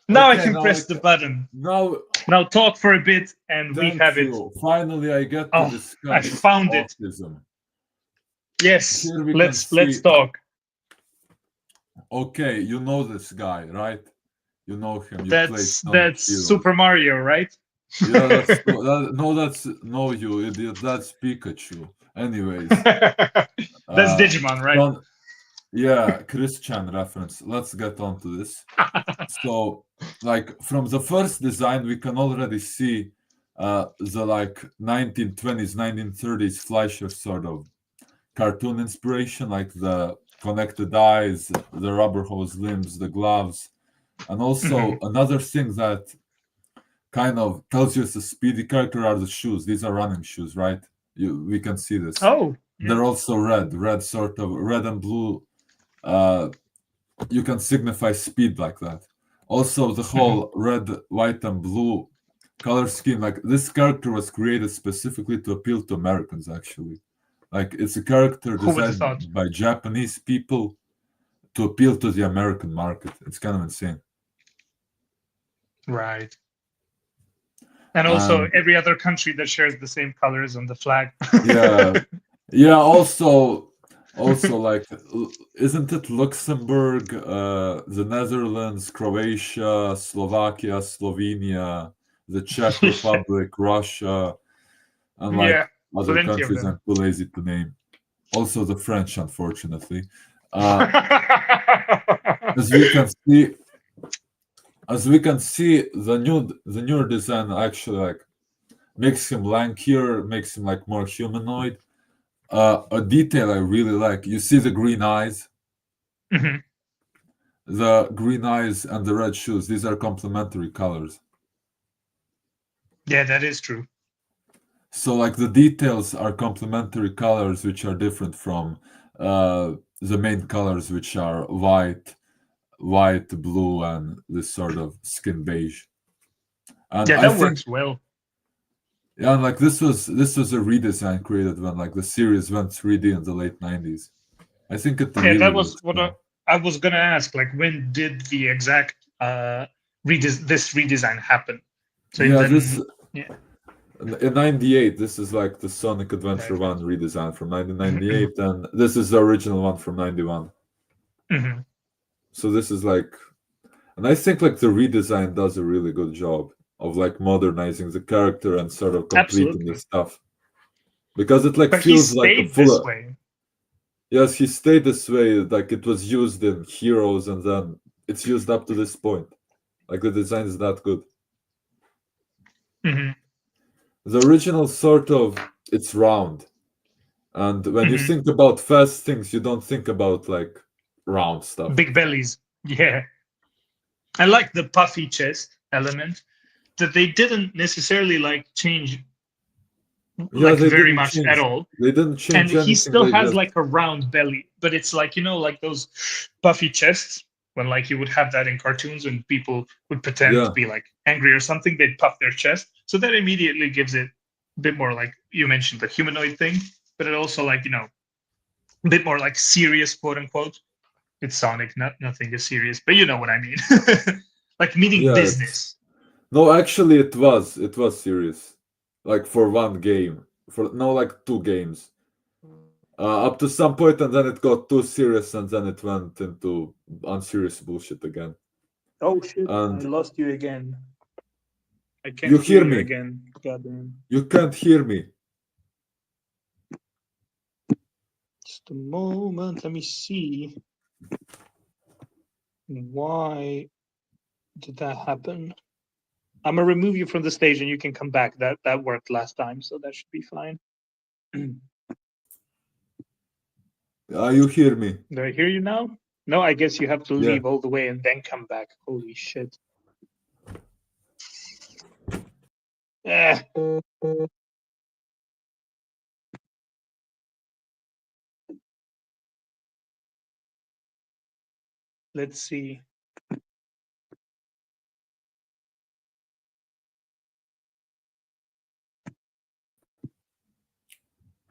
Now I Okay, can now press the button. now, Now talk for a bit and we thank have it. you. Finally, I get to Oh, I discuss found it. autism. Yes, Here we can let's see. talk. Okay, you know this guy, right? You know him. You played That's Sonic Heroes. Super Mario, right? Yeah, no, you idiot. That's Pikachu. Anyways, That's Digimon, right? yeah, Christian reference. Let's get on to this. So, like from the first design, we can already see the like 1920s, 1930s Fleischer sort of cartoon inspiration, like the connected eyes, the rubber hose limbs, the gloves, and also another thing that kind of tells you it's a speedy character are the shoes. These are running shoes, right? We can see this. Oh, yeah. They're also red sort of red and blue. You can signify speed like that. Also, the whole red, white, and blue color scheme, like this character was created specifically to appeal to Americans, actually. Like it's a character Who would have thought? designed by Japanese people to appeal to the American market. It's kind of insane. Right. And also every other country that shares the same colors on the flag. Yeah. Also, like, isn't it Luxembourg, the Netherlands, Croatia, Slovakia, Slovenia, the Czech Republic, Russia, and like Yeah, other plenty of countries them. I'm too lazy to name. Also the French, unfortunately. As we can see, the newer design actually like makes him lankier, makes him like more humanoid. A detail I really like, you see the green eyes? The green eyes and the red shoes, these are complementary colors. Yeah, that is true. So like the details are complementary colors which are different from the main colors, which are white, blue, and this sort of skin beige. And Yeah, I that think, works well. yeah, and like this was a redesign created when like the series went 3D in the late 90s. I think it Yeah, really that was looks what well. I was gonna ask. Like, when did the exact this redesign happen? So Yeah, this then, yeah. in 98, this is like the Sonic Adventure 1 redesign from 1998, and this is the original one from 91. So this is like, and I think like the redesign does a really good job of like modernizing the character and sort of completing the Absolutely. stuff. Because it like But he feels like a stayed this way. Yes, he stayed this way, like it was used in Heroes and then it's used up to this point. Like the design is that good. The original sort of, it's round. And when you think about fast things, you don't think about like round stuff. Big bellies. Yeah. I like the puffy chest element that they didn't necessarily like change Yeah, like very much at all. They didn't And change he anything. still They has just, like a round belly, but it's like, like those puffy chests when like you would have that in cartoons when people would pretend to yeah, be like angry or something, they'd puff their chest. So that immediately gives it a bit more like you mentioned the humanoid thing, but it also like, a bit more like serious, quote unquote. It's Sonic, nothing is serious, but you know what I mean. Like meaning yeah. business. No, actually, it was serious. Like for one game, for no, like two games. Up to some point, and then it got too serious, and then it went into unserious bullshit again. Oh shit! And I lost you again. I can't you hear hear you me? again. Goddamn. You can't hear me. Just a moment. Let me see. Why did that happen? I'm gonna remove you from the stage, and you can come back. That worked last time, so that should be fine. You hear me? Do I hear you now? No, I guess you have to Yeah. leave all the way and then come back. Holy shit. Eh. Let's see.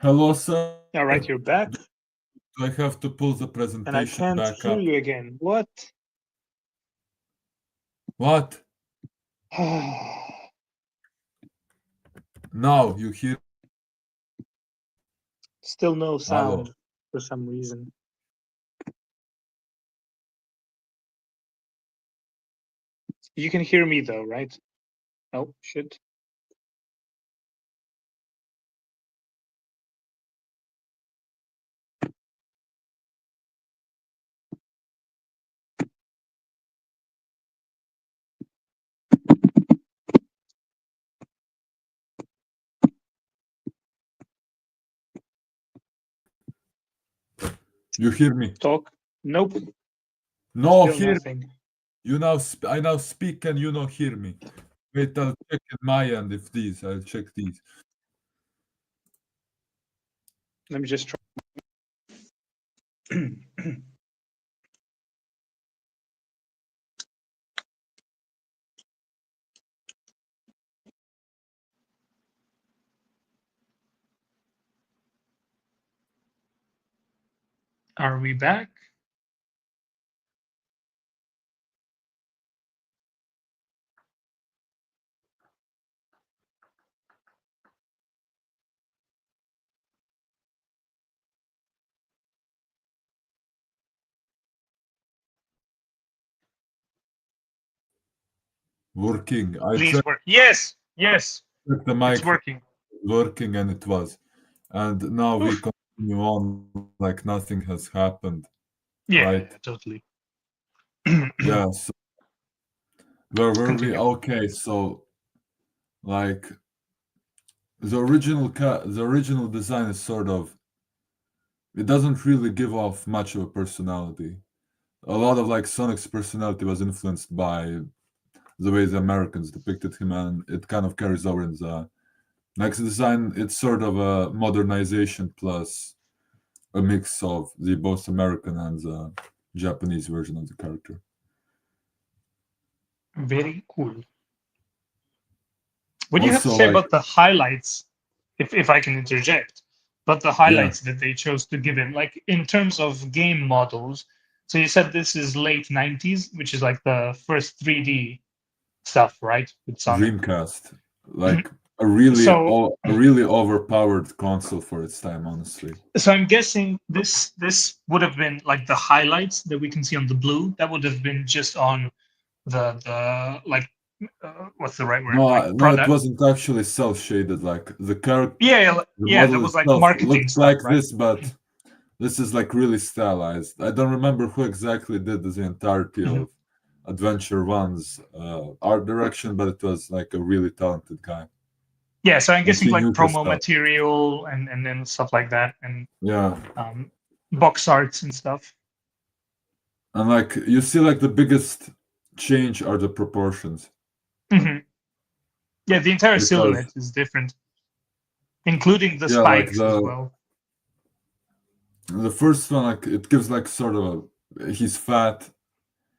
Hello, sir. All right, you're back. Do I have to pull the And I presentation can't back hear up? you again. What? What? Now you hear? Still no Hello. sound for some reason. You can hear me though, right? Oh, shit. You hear me? Talk? Nope. No, Still hear. nothing. You now. I now speak and you not hear me. Wait, I'll check at my end if these. I'll check these. Let me just try. Are we back? Working. I Please checked work. Yes, yes, the it's mic working. working and it was. And now we Oof. continue on like nothing has happened. Yeah, Right? totally. Yeah. So where were we? Continue. Okay, so like the original design is sort of, it doesn't really give off much of a personality. A lot of like Sonic's personality was influenced by the way the Americans depicted him, and it kind of carries over in the next design. It's sort of a modernization plus a mix of the both American and the Japanese version of the character. Very cool. What do you have to Also, say like, about the highlights, if I can interject, but the yeah, highlights that they chose to give him, like in terms of game models? So you said this is late 90s, which is like the first 3D stuff, right? With Sonic. Dreamcast, like a really So a really overpowered console for its time, honestly. so I'm guessing this would have been like the highlights that we can see on the blue. That would have been just on the like what's the right word? No, Like no, it product. wasn't actually cel shaded. Like the character, Yeah, yeah, the yeah, that model was like itself marketing looked stuff, like right? this, but this is like really stylized. I don't remember who exactly did the entirety Mhm. of Adventure One's art direction, but it was like a really talented guy. Yeah, so I'm Like guessing he like knew his promo stuff. material and then stuff like that, and Yeah, box arts and stuff. and like you see, like the biggest change are the proportions Hmm. Yeah, the entire because silhouette is different, including the yeah, like spikes as well. the first one, like it gives like sort of he's fat,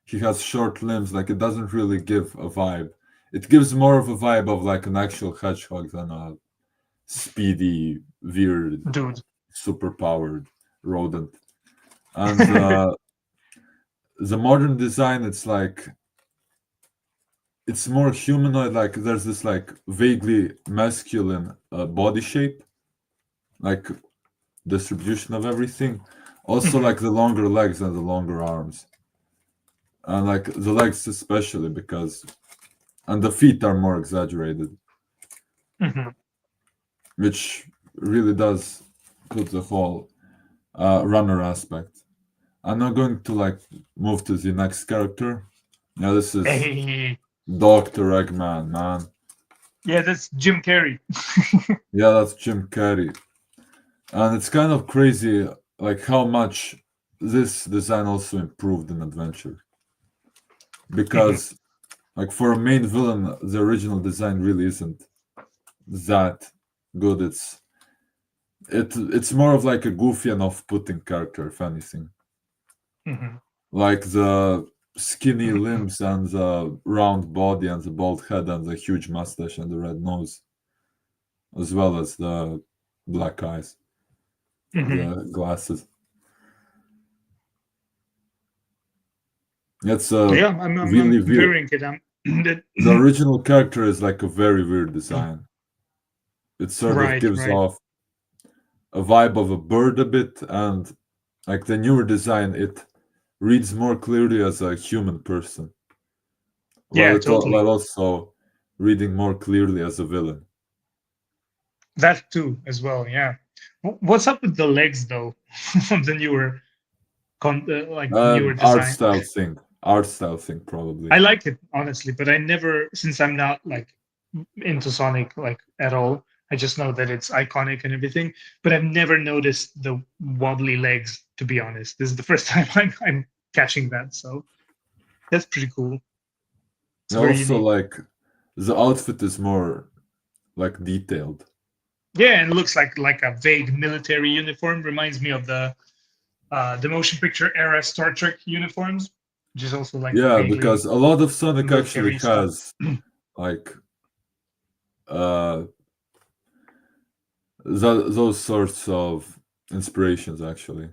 he has short limbs, like it doesn't really give a vibe. It gives more of a vibe of like an actual hedgehog than a speedy, weird, Dude. superpowered rodent. And the modern design, it's like it's more humanoid. Like there's this like vaguely masculine body shape, like distribution of everything. Also, Hmm. like the longer legs and the longer arms, and like the legs especially because, and the feet are more exaggerated, Hmm. which really does put the whole runner aspect. I'm now going to like move to the next character. Yeah, this is Hey, Dr. Eggman, man. yeah, that's Jim Carrey. Yeah, that's Jim Carrey. And it's kind of crazy like how much this design also improved in Adventure. Hmm. Because like for a main villain, the original design really isn't that good. It's more of like a goofy and off-putting character, if anything. Hmm. Like the skinny limbs and the round body and the bald head and the huge mustache and the red nose, as well as the black eyes. the glasses. It's Yeah, I'm really weird. viewing it. The original character is like a very weird design. It sort of gives Right. off a vibe of a bird a bit, and like the newer design, it reads more clearly as a human person, Yeah, while totally. also reading more clearly as a villain. That too, as well. Yeah. What's up with the legs though? On the newer, newer design. Art style thing, probably. I like it honestly, but I never, since I'm not like into Sonic like at all. I just know that it's iconic and everything, but I've never noticed the wobbly legs. To be honest, this is the first time I'm catching that, so that's pretty cool. It's very Also, unique. like the outfit is more like detailed. Yeah, and it looks like a vague military uniform. Reminds me of the motion picture era Star Trek uniforms, which is also like Yeah, vaguely because a lot of Sonic actually military stuff. has like uh those sorts of inspirations actually.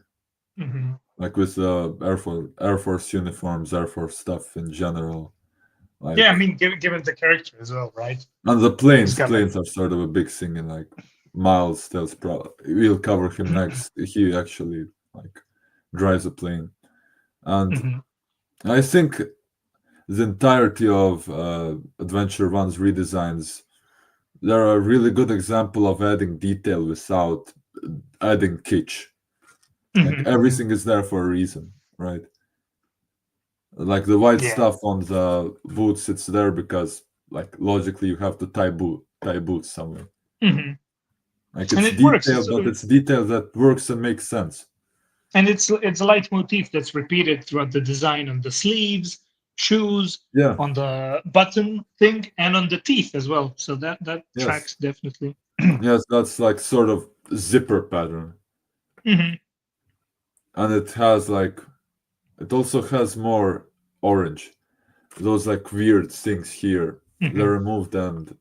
Hmm. Like with the Air Force uniforms, Air Force stuff in general. Yeah, Like I mean, given the character as well, right? and the He's got like planes are sort of a big thing in like Miles tells we'll cover him next. He actually like drives a plane. And Mhm. I think the entirety of Adventure One's redesigns, they're a really good example of adding detail without adding kitsch. Like Mhm. Mhm. everything is there for a reason, right? Like the white Yeah. stuff on the boots, it's there because like logically you have to tie boots somewhere. Hmm. Like And it's it works. detail, but it's detail that works and makes sense. And it's a leitmotif that's repeated throughout the design on the sleeves, shoes, Yeah. on the button thing, and on the teeth as well. So that Yes. tracks definitely. Yes, that's like sort of zipper pattern. Hmm. And it also has more orange. Those like weird things here. Hmm. They're removed and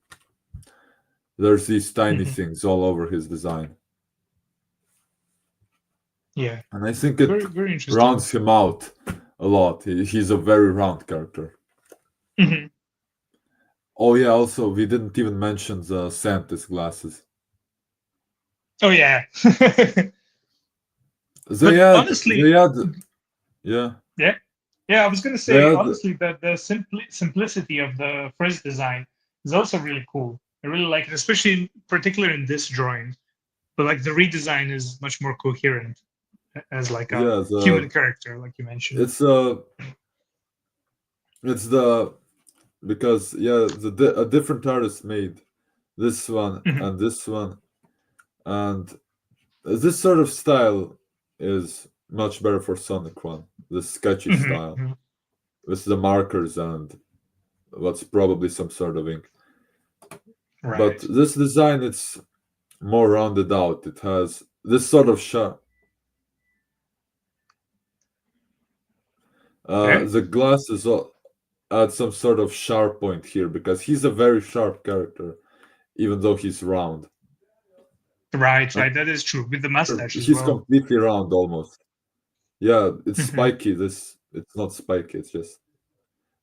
there's these tiny Hmm. things all over his design. Yeah. And I think it Very very interesting. rounds him out a lot. He's a very round character. Hmm. Oh yeah, also we didn't even mention the Santa's glasses. Oh yeah. They But had they honestly, had yeah. yeah, yeah. I was gonna They say had honestly that the simplicity of the first design is also really cool. I really like it, especially particularly in this drawing. But like the redesign is much more coherent as like a yeah, human character, like you mentioned. it's uh it's the because yeah, a different artist made this one Hmm. and this one, and this sort of style is much better for Sonic One. The sketchy Hmm. style Hmm. with the markers and what's probably some sort of ink. But Right. this design, it's more rounded out. It has this sort of sharp. Yeah. The glasses add some sort of sharp point here because he's a very sharp character, even though he's round. Right. And Right. That is true with the mustache as he's well. completely round almost. Yeah, it's Hmm. spiky. This it's not spiky. It's just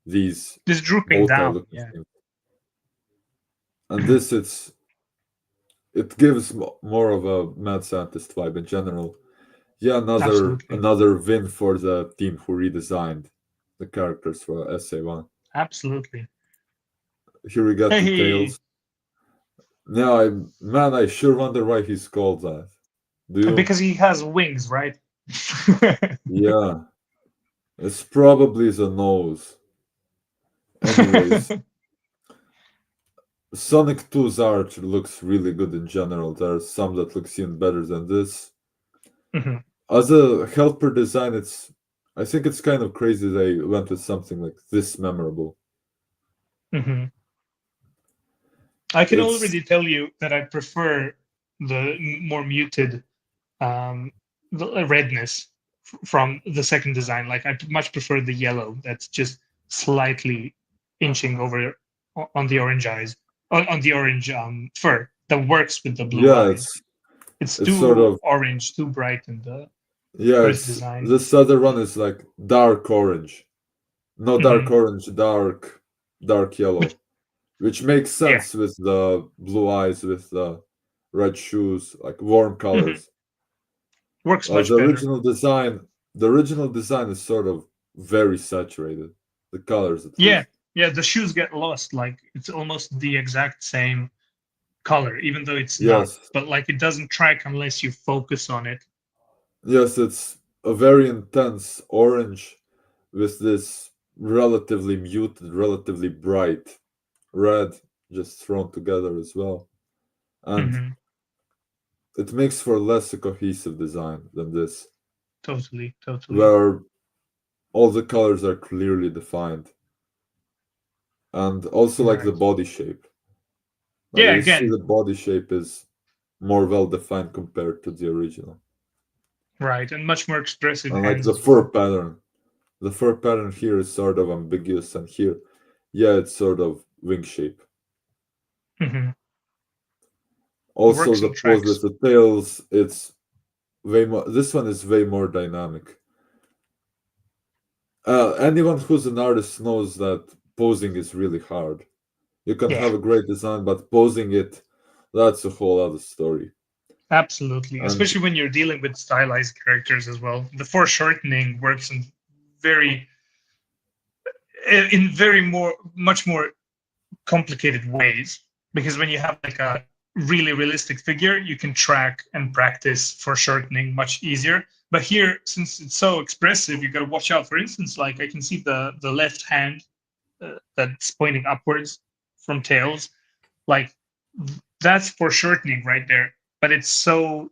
these Just drooping bow tie down. looking Yeah. things. And this it gives more of a mad scientist vibe in general. Yeah, Absolutely. another win for the team who redesigned the characters for SA1. Absolutely. Here we got the Hey, tails. Now, I sure wonder why he's called that. Do you? because he has wings, right? Yeah, it's probably the nose. Anyways, Sonic 2's art looks really good in general. There are some that looks even better than this. Hmm. As a helper design, I think it's kind of crazy they went with something like this memorable. Hmm. I can It's already tell you that I prefer the more muted the redness from the second design. Like I much prefer the yellow that's just slightly inching over on the orange eyes, on the orange fur that works with the blue yeah, eyes. It's It's sort too of, orange, too bright in the yeah, first it's design. this other one is like dark orange. No, dark Hmm. orange, dark Which, yellow, which makes yeah. sense with the blue eyes, with the red shoes, like warm Hmm. colors. Works While much better. the original design is sort of very saturated. The colors, at Yeah, least. yeah. The shoes get lost. Like it's almost the exact same color, even though it's not. Yes, But like it doesn't track unless you focus on it. yes, it's a very intense orange with this relatively muted, relatively bright red just thrown together as well. And Hmm. it makes for less a cohesive design than this, Totally, totally. where all the colors are clearly defined. And also like the Right. body shape. Like Yeah. you see Again, the body shape is more well defined compared to the original. right, and much more expressive And like hands the as fur well. pattern. The fur pattern here is sort of ambiguous, and here, yeah, it's sort of wing shape. Hmm. Also, Works the and pose with tracks. the tails, it's way more. This one is way more dynamic. Anyone who's an artist knows that posing is really hard. You can Yeah, have a great design, but posing it, that's a whole other story. absolutely. And Especially when you're dealing with stylized characters as well. The foreshortening works very in very more much more complicated ways because when you have like a really realistic figure, you can track and practice foreshortening much easier. But here, since it's so expressive, you got to watch out. For instance, like I can see the left hand that's pointing upwards from tails, like that's foreshortening right there. But it's so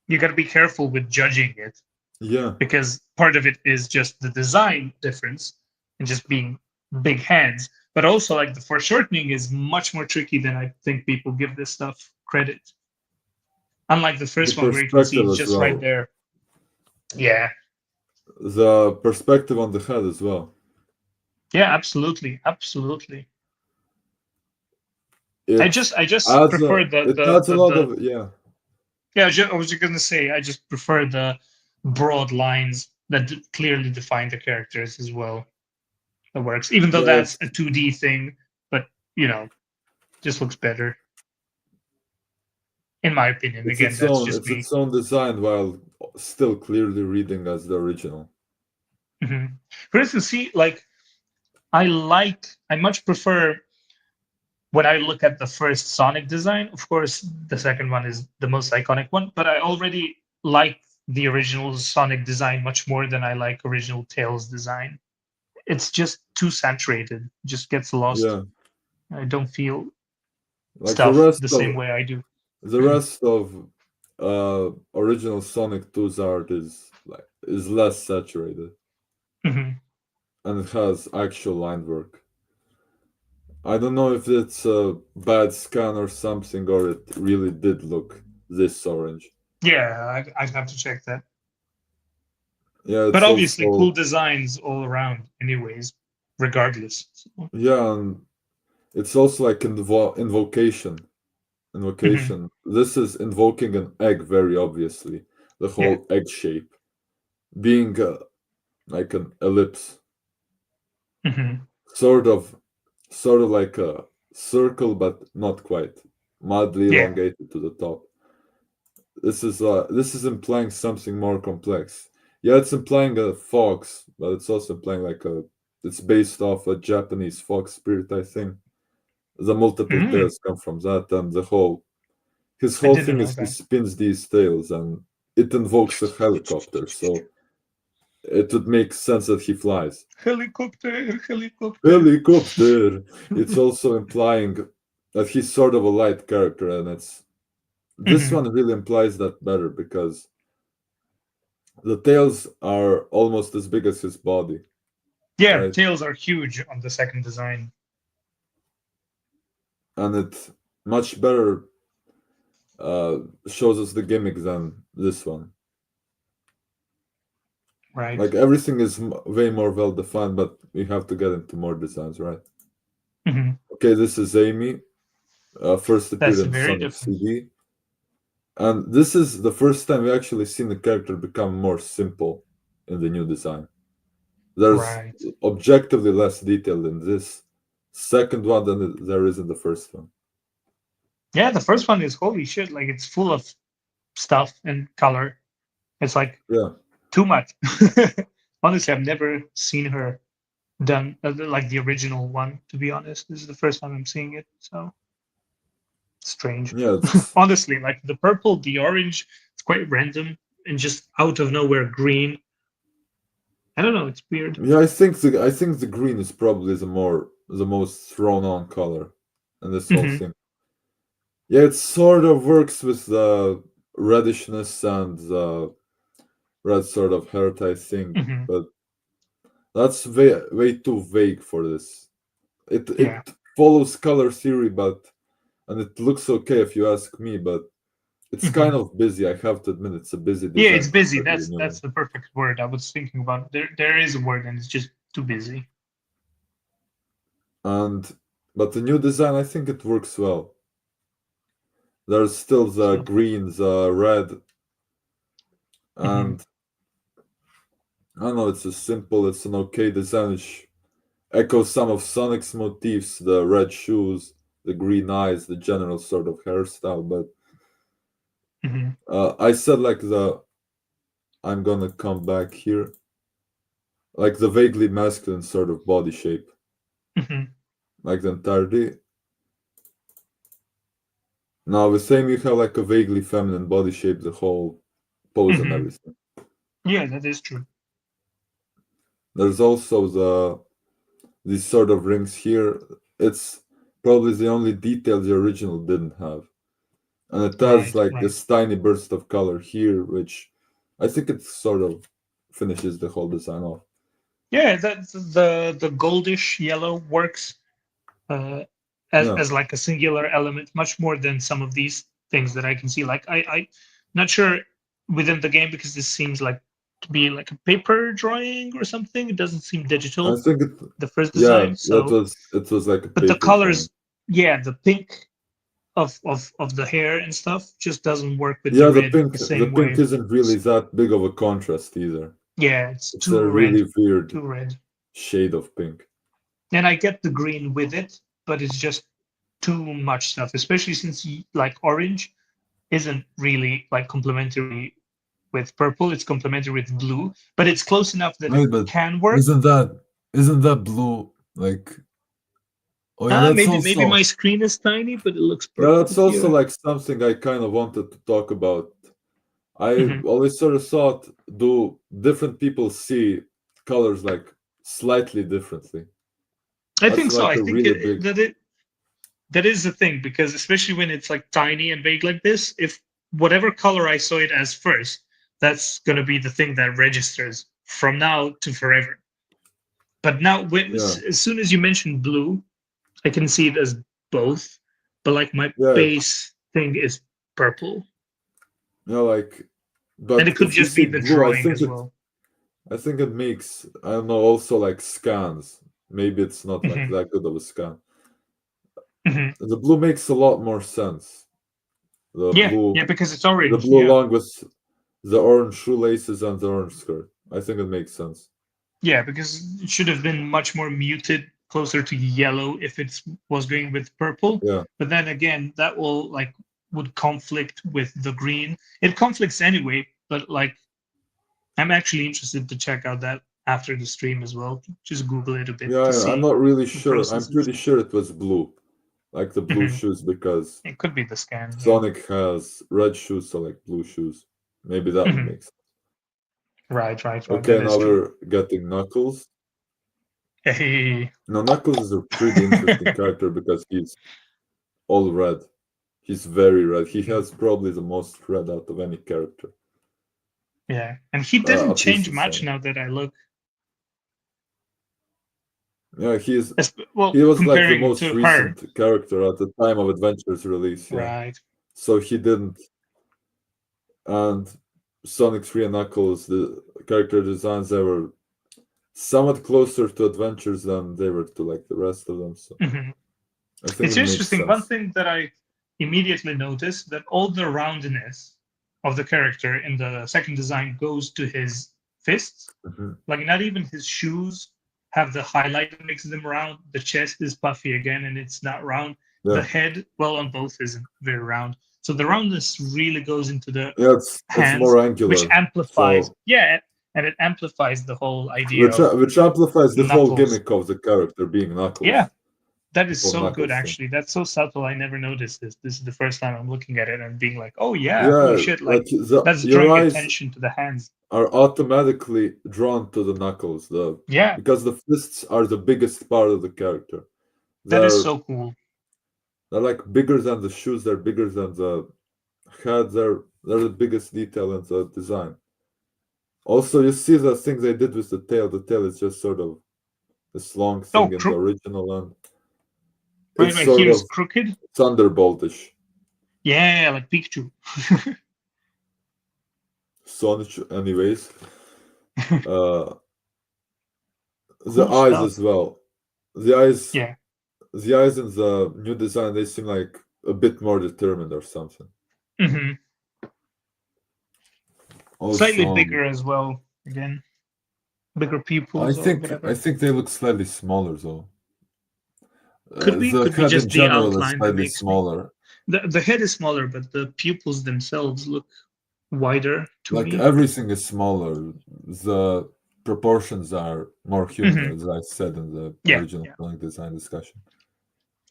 you got to be careful with judging it yeah, because part of it is just the design difference and just being big hands. But also, like the foreshortening is much more tricky than I think people give this stuff credit. Unlike the the first one where you can see perspective it's as just right well. there. Yeah, The perspective on the head as well. yeah, absolutely, absolutely. It I just prefer it adds a lot the of, yeah. yeah. I was just gonna say I just prefer the broad lines that clearly define the characters as well. That works, even though Yeah, that's a 2D thing, but you know, just looks better. In my opinion. Again, that's just it's me. its own design while still clearly reading as the original. Hmm. For instance, see, like I much prefer when I look at the first Sonic design. Of course, the second one is the most iconic one, but I already like the original Sonic design much more than I like original Tails design. It's just too saturated, just gets lost. Yeah, I don't feel like stuff the same way I do. the rest of original Sonic 2's art is less saturated, Hmm. and it has actual line work. I don't know if it's a bad scan or something, or it really did look this orange. Yeah, I'd have to check that. Yeah, But it's obviously, cool also, designs all around, anyways, regardless. So, yeah, and it's also like invocation. mhm. Invocation. This is invoking an egg very obviously. The Yeah. whole egg shape being like an ellipse, Hmm. sort of, sort of like a circle, but not quite. Mildly Yeah. elongated to the top. This is implying something more complex. Yeah, it's implying a fox, but it's also implying like a. It's based off a Japanese fox spirit, I think. The multiple Mm, tails come from that, and the whole his I whole didn't thing know is he that. spins these tails and it invokes a helicopter, so it would make sense that he flies. Helicopter, helicopter. Helicopter! It's also implying that he's sort of a light character, and it's this Hmm. one really implies that better because the tails are almost as big as his body, Yeah, right? tails are huge on the second design. And it much better shows us the gimmick than this one. Right. Like everything is way more well defined, but we have to get into more designs, right? Hmm. Okay, this is Amy. First appeared That's in very Sonic different. CD. And this is the first time we actually seen the character become more simple in the new design. There's Right. objectively less detail in this second one than there is in the first one. Yeah, the first one is holy shit. Like it's full of stuff and color. It's like Yeah, too much. Honestly, I've never seen her done like the original one. To be honest, this is the first time I'm seeing it. So strange. yeah, it's Honestly, like the purple, the orange, it's quite random and just out of nowhere green. I don't know. It's weird. yeah. I think the green is probably the most thrown on color in this whole Hmm. thing. Yeah, it sort of works with the reddishness and the red sort of heart, I think, Hmm. but that's way too vague for this. It Yeah. it follows color theory, but and it looks okay if you ask me, but it's kind Hmm. of busy. I have to admit, it's a busy Yeah, it's design busy. compared to the That's new that's one. the perfect word I was thinking about. There is a word, and it's just too busy. And but the new design, I think it works well. There's still the So. green, the red, Hmm. and I don't know. It's a simple. It's an okay design. Which echoes some of Sonic's motifs: the red shoes, the green eyes, the general sort of hairstyle. But Hmm. I said like the I'm gonna come back here, like the vaguely masculine sort of body shape, Hmm. like the entirety. Now the same you have like a vaguely feminine body shape, the whole pose and Hmm. everything. Yeah, that is true. There's also these sort of rings here. It's probably the only detail the original didn't have. And it has Right, like right. this tiny burst of color here, which I think it sort of finishes the whole design off. Yeah, the goldish yellow works uh, Yeah, as like a singular element much more than some of these things that I can see. Like I not sure within the game because this seems like to be like a paper drawing or something. It doesn't seem I digital, think it. the first Yeah, design. yeah, it So, was it was like a but the paper drawing. colors, yeah, the pink of the hair and stuff just doesn't work with the Yeah, red the the same pink way. isn't really that big of a contrast either. Yeah, it's It's a too red, really weird too red. shade of pink. And I get the green with it, but it's just too much stuff, especially since like orange isn't really like complementary with purple. It's complementary with blue, but it's close enough that it Wait, but can work. isn't that blue like? Oh yeah, that's Maybe also my screen is tiny, but it looks yeah, purple that's also here. like something I kind of wanted to talk about. I Hmm. always sort of thought, do different people see colors like slightly differently? I That's think so. like I a think really big. that is the thing because especially when it's like tiny and vague like this, if whatever color I saw it as first, that's going to be the thing that registers from now to forever. But now, Yeah, as soon as you mention blue, I can see it as both. But like my yeah, base thing is purple, yeah. Like, and but it could if you just be see the blue, drawing as well. I think it makes I don't know also like scans. Maybe it's not like Hmm. that good of a scan. Hmm. The blue makes a lot more sense. The Yeah, blue, yeah, because it's the orange. blue Yeah, along with the orange shoelaces and the orange skirt. I think it makes sense. yeah, because it should have been much more muted, closer to yellow if it was going with purple. Yeah, But then again, that will like would conflict with the green. It conflicts anyway, but like I'm actually interested to check out that after the stream as well. Just Google it a bit to yeah. I'm see not really the sure. I'm pretty processes. sure it was blue, like the blue Hmm. shoes, because It could be the scan. Yeah. Sonic has red shoes, so like blue shoes. Maybe that would Hmm. make sense. Right, right, right. That Okay, is now true. we're getting Knuckles. Hey. Now Knuckles is a pretty interesting character because he's all red. He's very red. He Mhm. has probably the most red out of any character, Yeah, and he didn't at least change in much Sonic. now that I look. Yeah, Well, he was like the comparing most to her. recent character at the time of Adventure's release. Yeah, Right. so he didn't. And Sonic 3 and Knuckles, the character designs, they were somewhat closer to Adventures than they were to like the rest of them. So Hmm. I think It's it makes interesting. One sense. thing that immediately notice that all the roundness of the character in the second design goes to his fists. Like not even his shoes have the highlight that makes them round. The chest is puffy again and it's not round. The Yeah, head, well, on both isn't very round. So the roundness really goes into the yeah, it's hands, more which angular. amplifies, So yeah, and it amplifies the whole idea of which amplifies the whole Knuckles. gimmick of the character being Yeah, Knuckles, that the is whole so good, Knuckles thing. actually. That's so subtle. I never noticed this. This is the first time I'm looking at it and being like, oh, yeah, holy Yeah, shit. like Like, that's your drawing eyes attention to the hands. are automatically drawn to the knuckles, Yeah, because the fists are the biggest part of the character. that is They're so cool. they're like bigger than the shoes. They're bigger than the head. They're the biggest detail in the design. Also, you see the thing they did with the tail. The tail is just sort of this long Oh, thing in the original, and right, it's right sort here of is crooked. thunderboltish. Yeah, like Pikachu. Sonic, anyways. Uh, the Cool eyes stuff. as well. The eyes, Yeah. the eyes in the new design, they seem like a bit more determined or something. Hmm. Slightly Also, bigger as well. Again, bigger I pupils or think I whatever. think they look slightly smaller though. The Could be head in just the general is outline that slightly makes me. smaller. The head is smaller, but the pupils themselves look wider to Like me. everything is smaller. The proportions are more human, Hmm. as I said in the Yeah, original yeah. Sonic design discussion.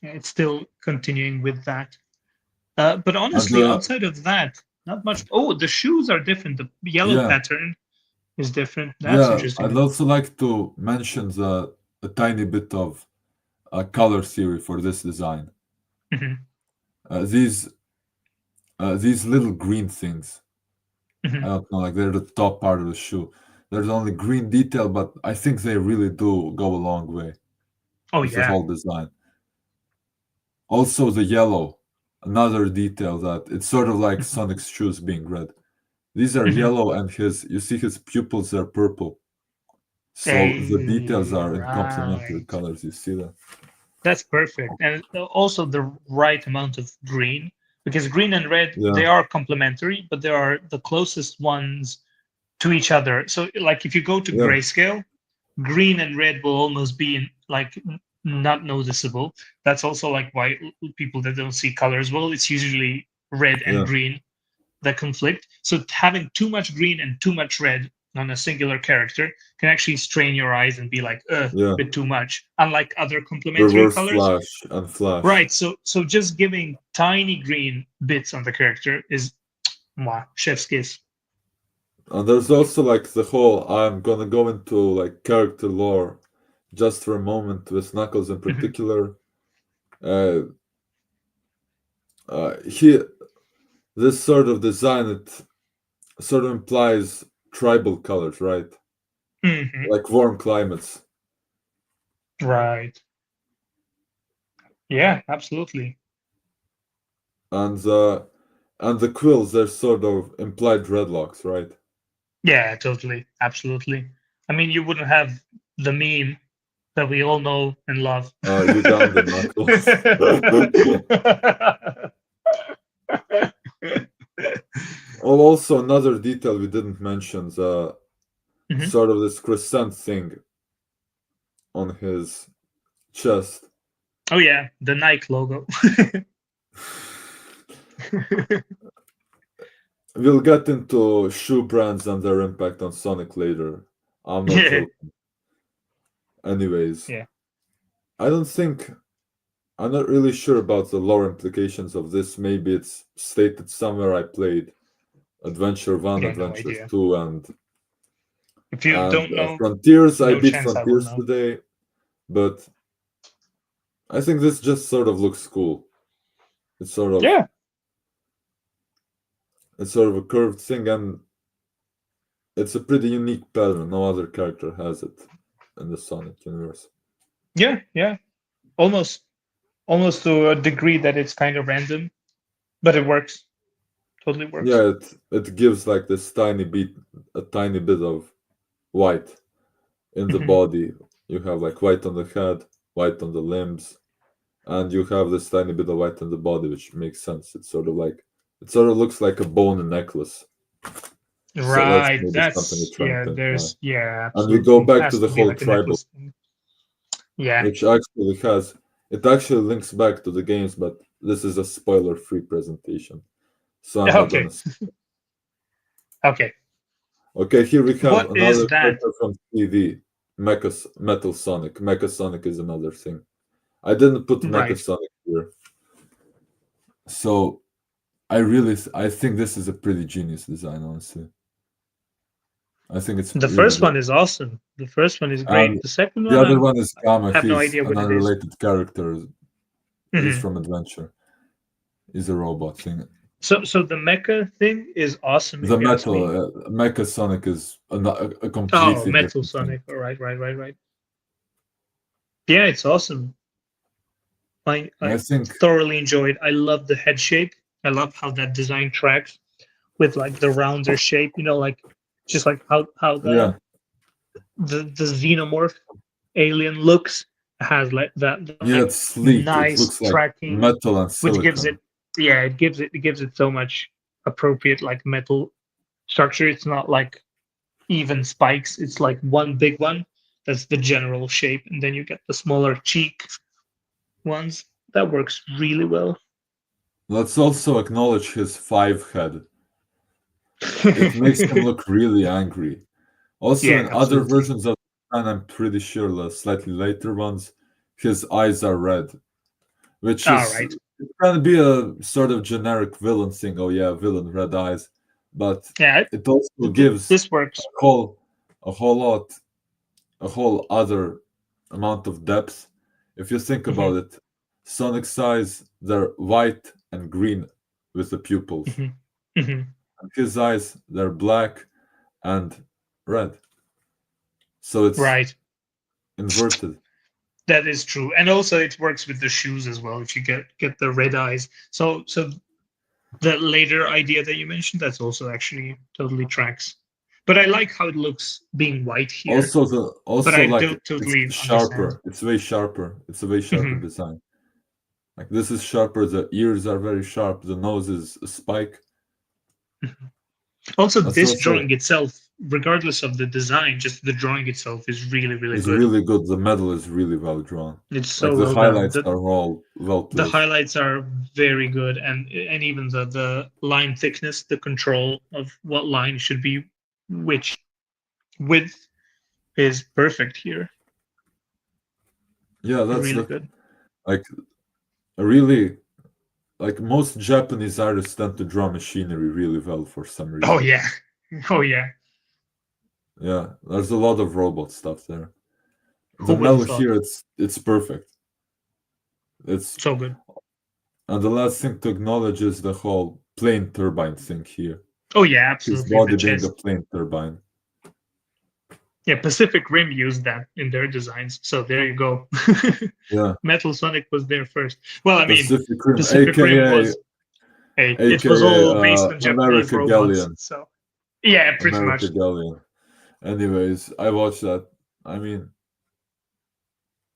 It's still continuing with that. But And honestly, outside of that, not much. Oh, the shoes are different. The yellow yeah, pattern is different. That's yeah, interesting I'd to know. also like to mention a tiny bit of color theory for this design. Hmm. Uh, these these little green things, I Hmm. don't know, like they're the top part of the shoe. There's only green detail, but I think they really do go a long way Oh with the yeah. whole design. Also, the yellow, another detail that it's sort of like Hmm. Sonic's shoes being red. These are Hmm. yellow, and you see his pupils are purple. So the details Hey, are in complementary right. colors. You see that? That's perfect. And also the right amount of green, because green and red, Yeah, they are complementary, but they are the closest ones to each other. So, like, if you go to yeah, grayscale, green and red will almost be like not noticeable. That's also like why people that don't see colors well, it's usually red and yeah, green that conflict. So having too much green and too much red on a singular character can actually strain your eyes and be like, yeah. bit too much. Unlike other complementary Reverse colors. flash and flash. Right. So just giving tiny green bits on the character is mwah, chef's kiss. And there's also like the whole I'm gonna go into like character lore just for a moment with Knuckles in Mhm. particular. Uh, he this sort of design, it sort of implies tribal colors, right? Mhm. Like warm climates. Right. Yeah, absolutely. And the quills, they're sort of implied dreadlocks, right? Yeah, totally. Absolutely. I mean, you wouldn't have the meme that we all know and love. Ugandan Knuckles. Oh, also another detail we didn't mention, the Mhm. sort of this crescent thing on his chest. Oh yeah, the Nike logo. We'll get into shoe brands and their impact on Sonic later. I'm not Yeah, joking. Anyways, yeah, I don't think I'm not really sure about the lore implications of this. Maybe it's stated somewhere. I played Adventure 1, yeah. No Adventure idea. 2, If you and don't know, Frontiers. I no beat chance I will Frontiers know. today, but I think this just sort of looks cool. It's sort of Yeah, it's sort of a curved thing, and it's a pretty unique pattern. No other character has it in the Sonic universe. yeah, yeah. Almost, almost to a degree that it's kind of random, but it works. Totally works. Yeah, it gives like this a tiny bit of white in the Hmm. body. You have like white on the head, white on the limbs, and you have this tiny bit of white in the body, which makes sense. It sort of looks like a bone necklace. So that's Right. maybe something you're That's trying to imply. And we go absolutely back to has the to be whole like a tribal, necklace thing. Yeah. which actually links back to the games, but this is a spoiler-free presentation, so I'm not Okay. gonna. Okay. Okay, here we have What is another that? character from CD, Metal Sonic. Mecha Sonic is another thing. I didn't put Mecha Right. Sonic here, so I think this is a pretty genius design, honestly. I think it's The really first good. one is awesome. The first one is great. And The second the one, other I one is Gamma. have no He's idea an what it is. unrelated character. He's Mhm. from Adventure. He's a robot thing. So the mecha thing is awesome The if you ask Metal me. Mecha Sonic is a Oh, completely Metal different thing. Sonic. All right, right. Yeah, it's awesome. I I think, thoroughly enjoyed. I love the head shape. I love how that design tracks with like the rounder shape. Like just like how yeah, the xenomorph alien looks has like that yeah, like it's sleek. It nice looks like tracking, metal and which gives silicon. it it gives it so much appropriate like metal structure. It's not like even spikes. It's like one big one. That's the general shape, and then you get the smaller cheek ones. That works really well. Let's also acknowledge his 5 head. It makes him look really angry. Also, Yeah, in other absolutely. versions of the design, I'm pretty sure the slightly later ones, his eyes are red, which All is right. it can be a sort of generic villain thing. Oh yeah, villain red eyes, but Yeah, it also gives this works. whole a whole lot a whole other amount of depth. If you think Hmm. about it, Sonic's eyes, they're white and green with the pupils. Hmm. Hmm. And his eyes, they're black and red. So it's Right. inverted. That is true, and also it works with the shoes as well. If you get the red eyes, so the later idea that you mentioned, that's also actually totally tracks. But I like how it looks being white here. But Also I like do it's totally understand. sharper. It's way sharper. It's a way sharper Hmm. design. Like this is sharper. The ears are very sharp. The nose is a spike. Also, That's this also drawing itself, regardless of the design, just the drawing itself is really, really is good. really good. The medal is really well drawn. It's Like so the well done. highlights are all well The placed. highlights are very good, and even the line thickness, the control of what line should be which width is perfect here. Yeah, that's Really the good. like really like most Japanese artists tend to draw machinery really well for some Oh reason. yeah. Oh yeah. Yeah, there's a lot of robot stuff there. Who The would have metal thought? here, it's perfect. It's So good. and the last thing to acknowledge is the whole plane turbine thing here. Oh yeah, His absolutely. The body being a chest. plane turbine. Yeah, Pacific Rim used that in their designs. So there you go. Yeah, Metal Sonic was there first. Well, I mean, Pacific Rim, Pacific Rim was it was all based on Japanese America robots. Galleon. So yeah, pretty America much. Galleon. Anyways, I watched that. I mean,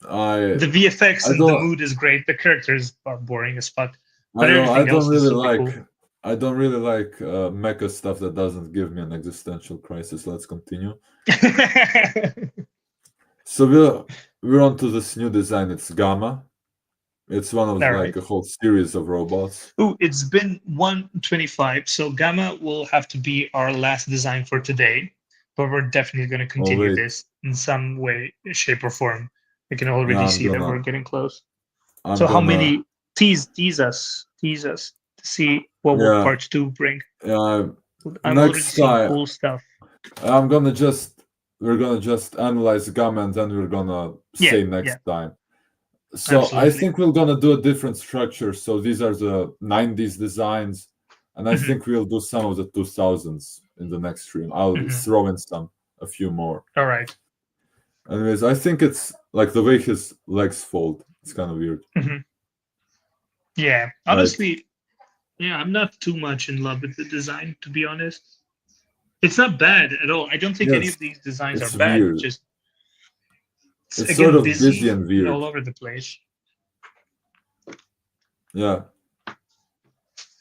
I The VFX I and the don't mood is great. The characters are boring as fuck, I but don't I everything don't else is really super like cool. mecha stuff that doesn't give me an existential crisis. Let's continue. So we're on to this new design. It's Gamma. It's one of All like right. a whole series of robots. Ooh, it's been 1:25, so Gamma will have to be our last design for today, but we're definitely going to Oh continue wait, this in some way, shape, or form. We can yeah, already see that we're getting close. I'm So how gonna, many tease us to see what will yeah, part two bring? yeah. I'm already Next seeing time, cool stuff. I'm gonna just, we're gonna just analyze Gamma and then we're gonna Yeah, say yeah, next time. So I absolutely. think we're gonna do a different structure. So these are the 90s designs, and I Hmm. think we'll do some of the 2000s in the next stream. I'll Hmm. throw in a few more. All right. Anyways, I think it's like the way his legs fold. It's kind of weird. Hmm. Yeah, Like honestly, yeah, I'm not too much in love with the design, to be honest. It's not bad at all. I don't think any yes, of these designs are it's bad. weird. Just It's sort again of busy busy and and all weird. over the place. Yeah,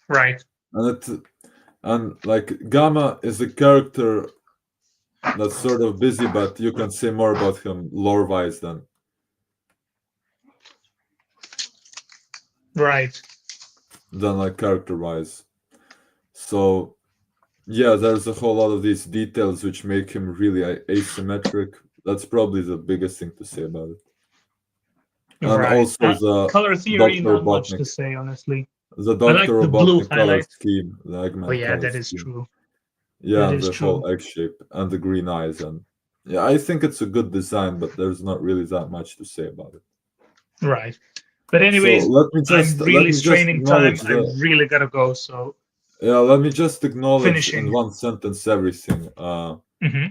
Right. and like Gamma is a character that's sort of busy, but you can say more about him lore-wise than Right. like character-wise. So yeah, there's a whole lot of these details which make him really asymmetric. That's probably the biggest thing to say about it. And Right. also the Color theory, Dr. not much to Robotnik, say, honestly. the I Dr. like the blue Robotnik color highlights. scheme, the Oh Eggman yeah, color that is scheme. true. Yeah, That and is the true. whole egg shape and the green eyes, and yeah, I think it's a good design, but there's not really that much to say about it. Right. But So anyways, let I'm really me just straining time. acknowledge I really gotta go. So yeah, let me just acknowledge in finishing. one sentence everything. Hmm.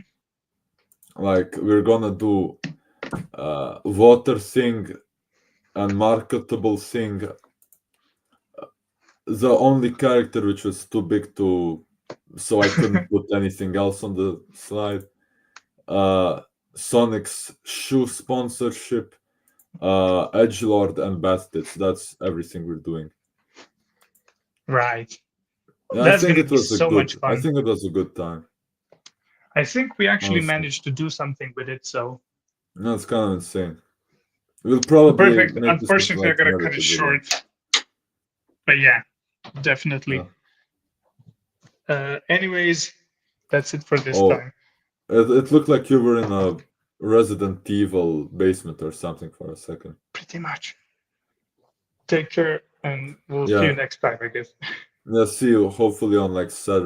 Like we're gonna do water thing and marketable thing. The only character which was too big to, so I couldn't put anything else on the slide. Sonic's shoe sponsorship, Edgelord and Bastards. That's everything we're doing. Right. Yeah, That's gonna be so much I fun. think it was a good time. I think we actually Honestly. managed to do something with it. So No, it's kind of insane. We'll probably perfect. make this into Unfortunately, I like a gotta cut it narrative video. short. But yeah, definitely. Yeah. Anyways, that's it for this Oh, time. it looked like you were in a Resident Evil basement or something for a second. Pretty much. Take care, and we'll see you Yeah. next time, I guess. Yeah, see you hopefully on like Saturday.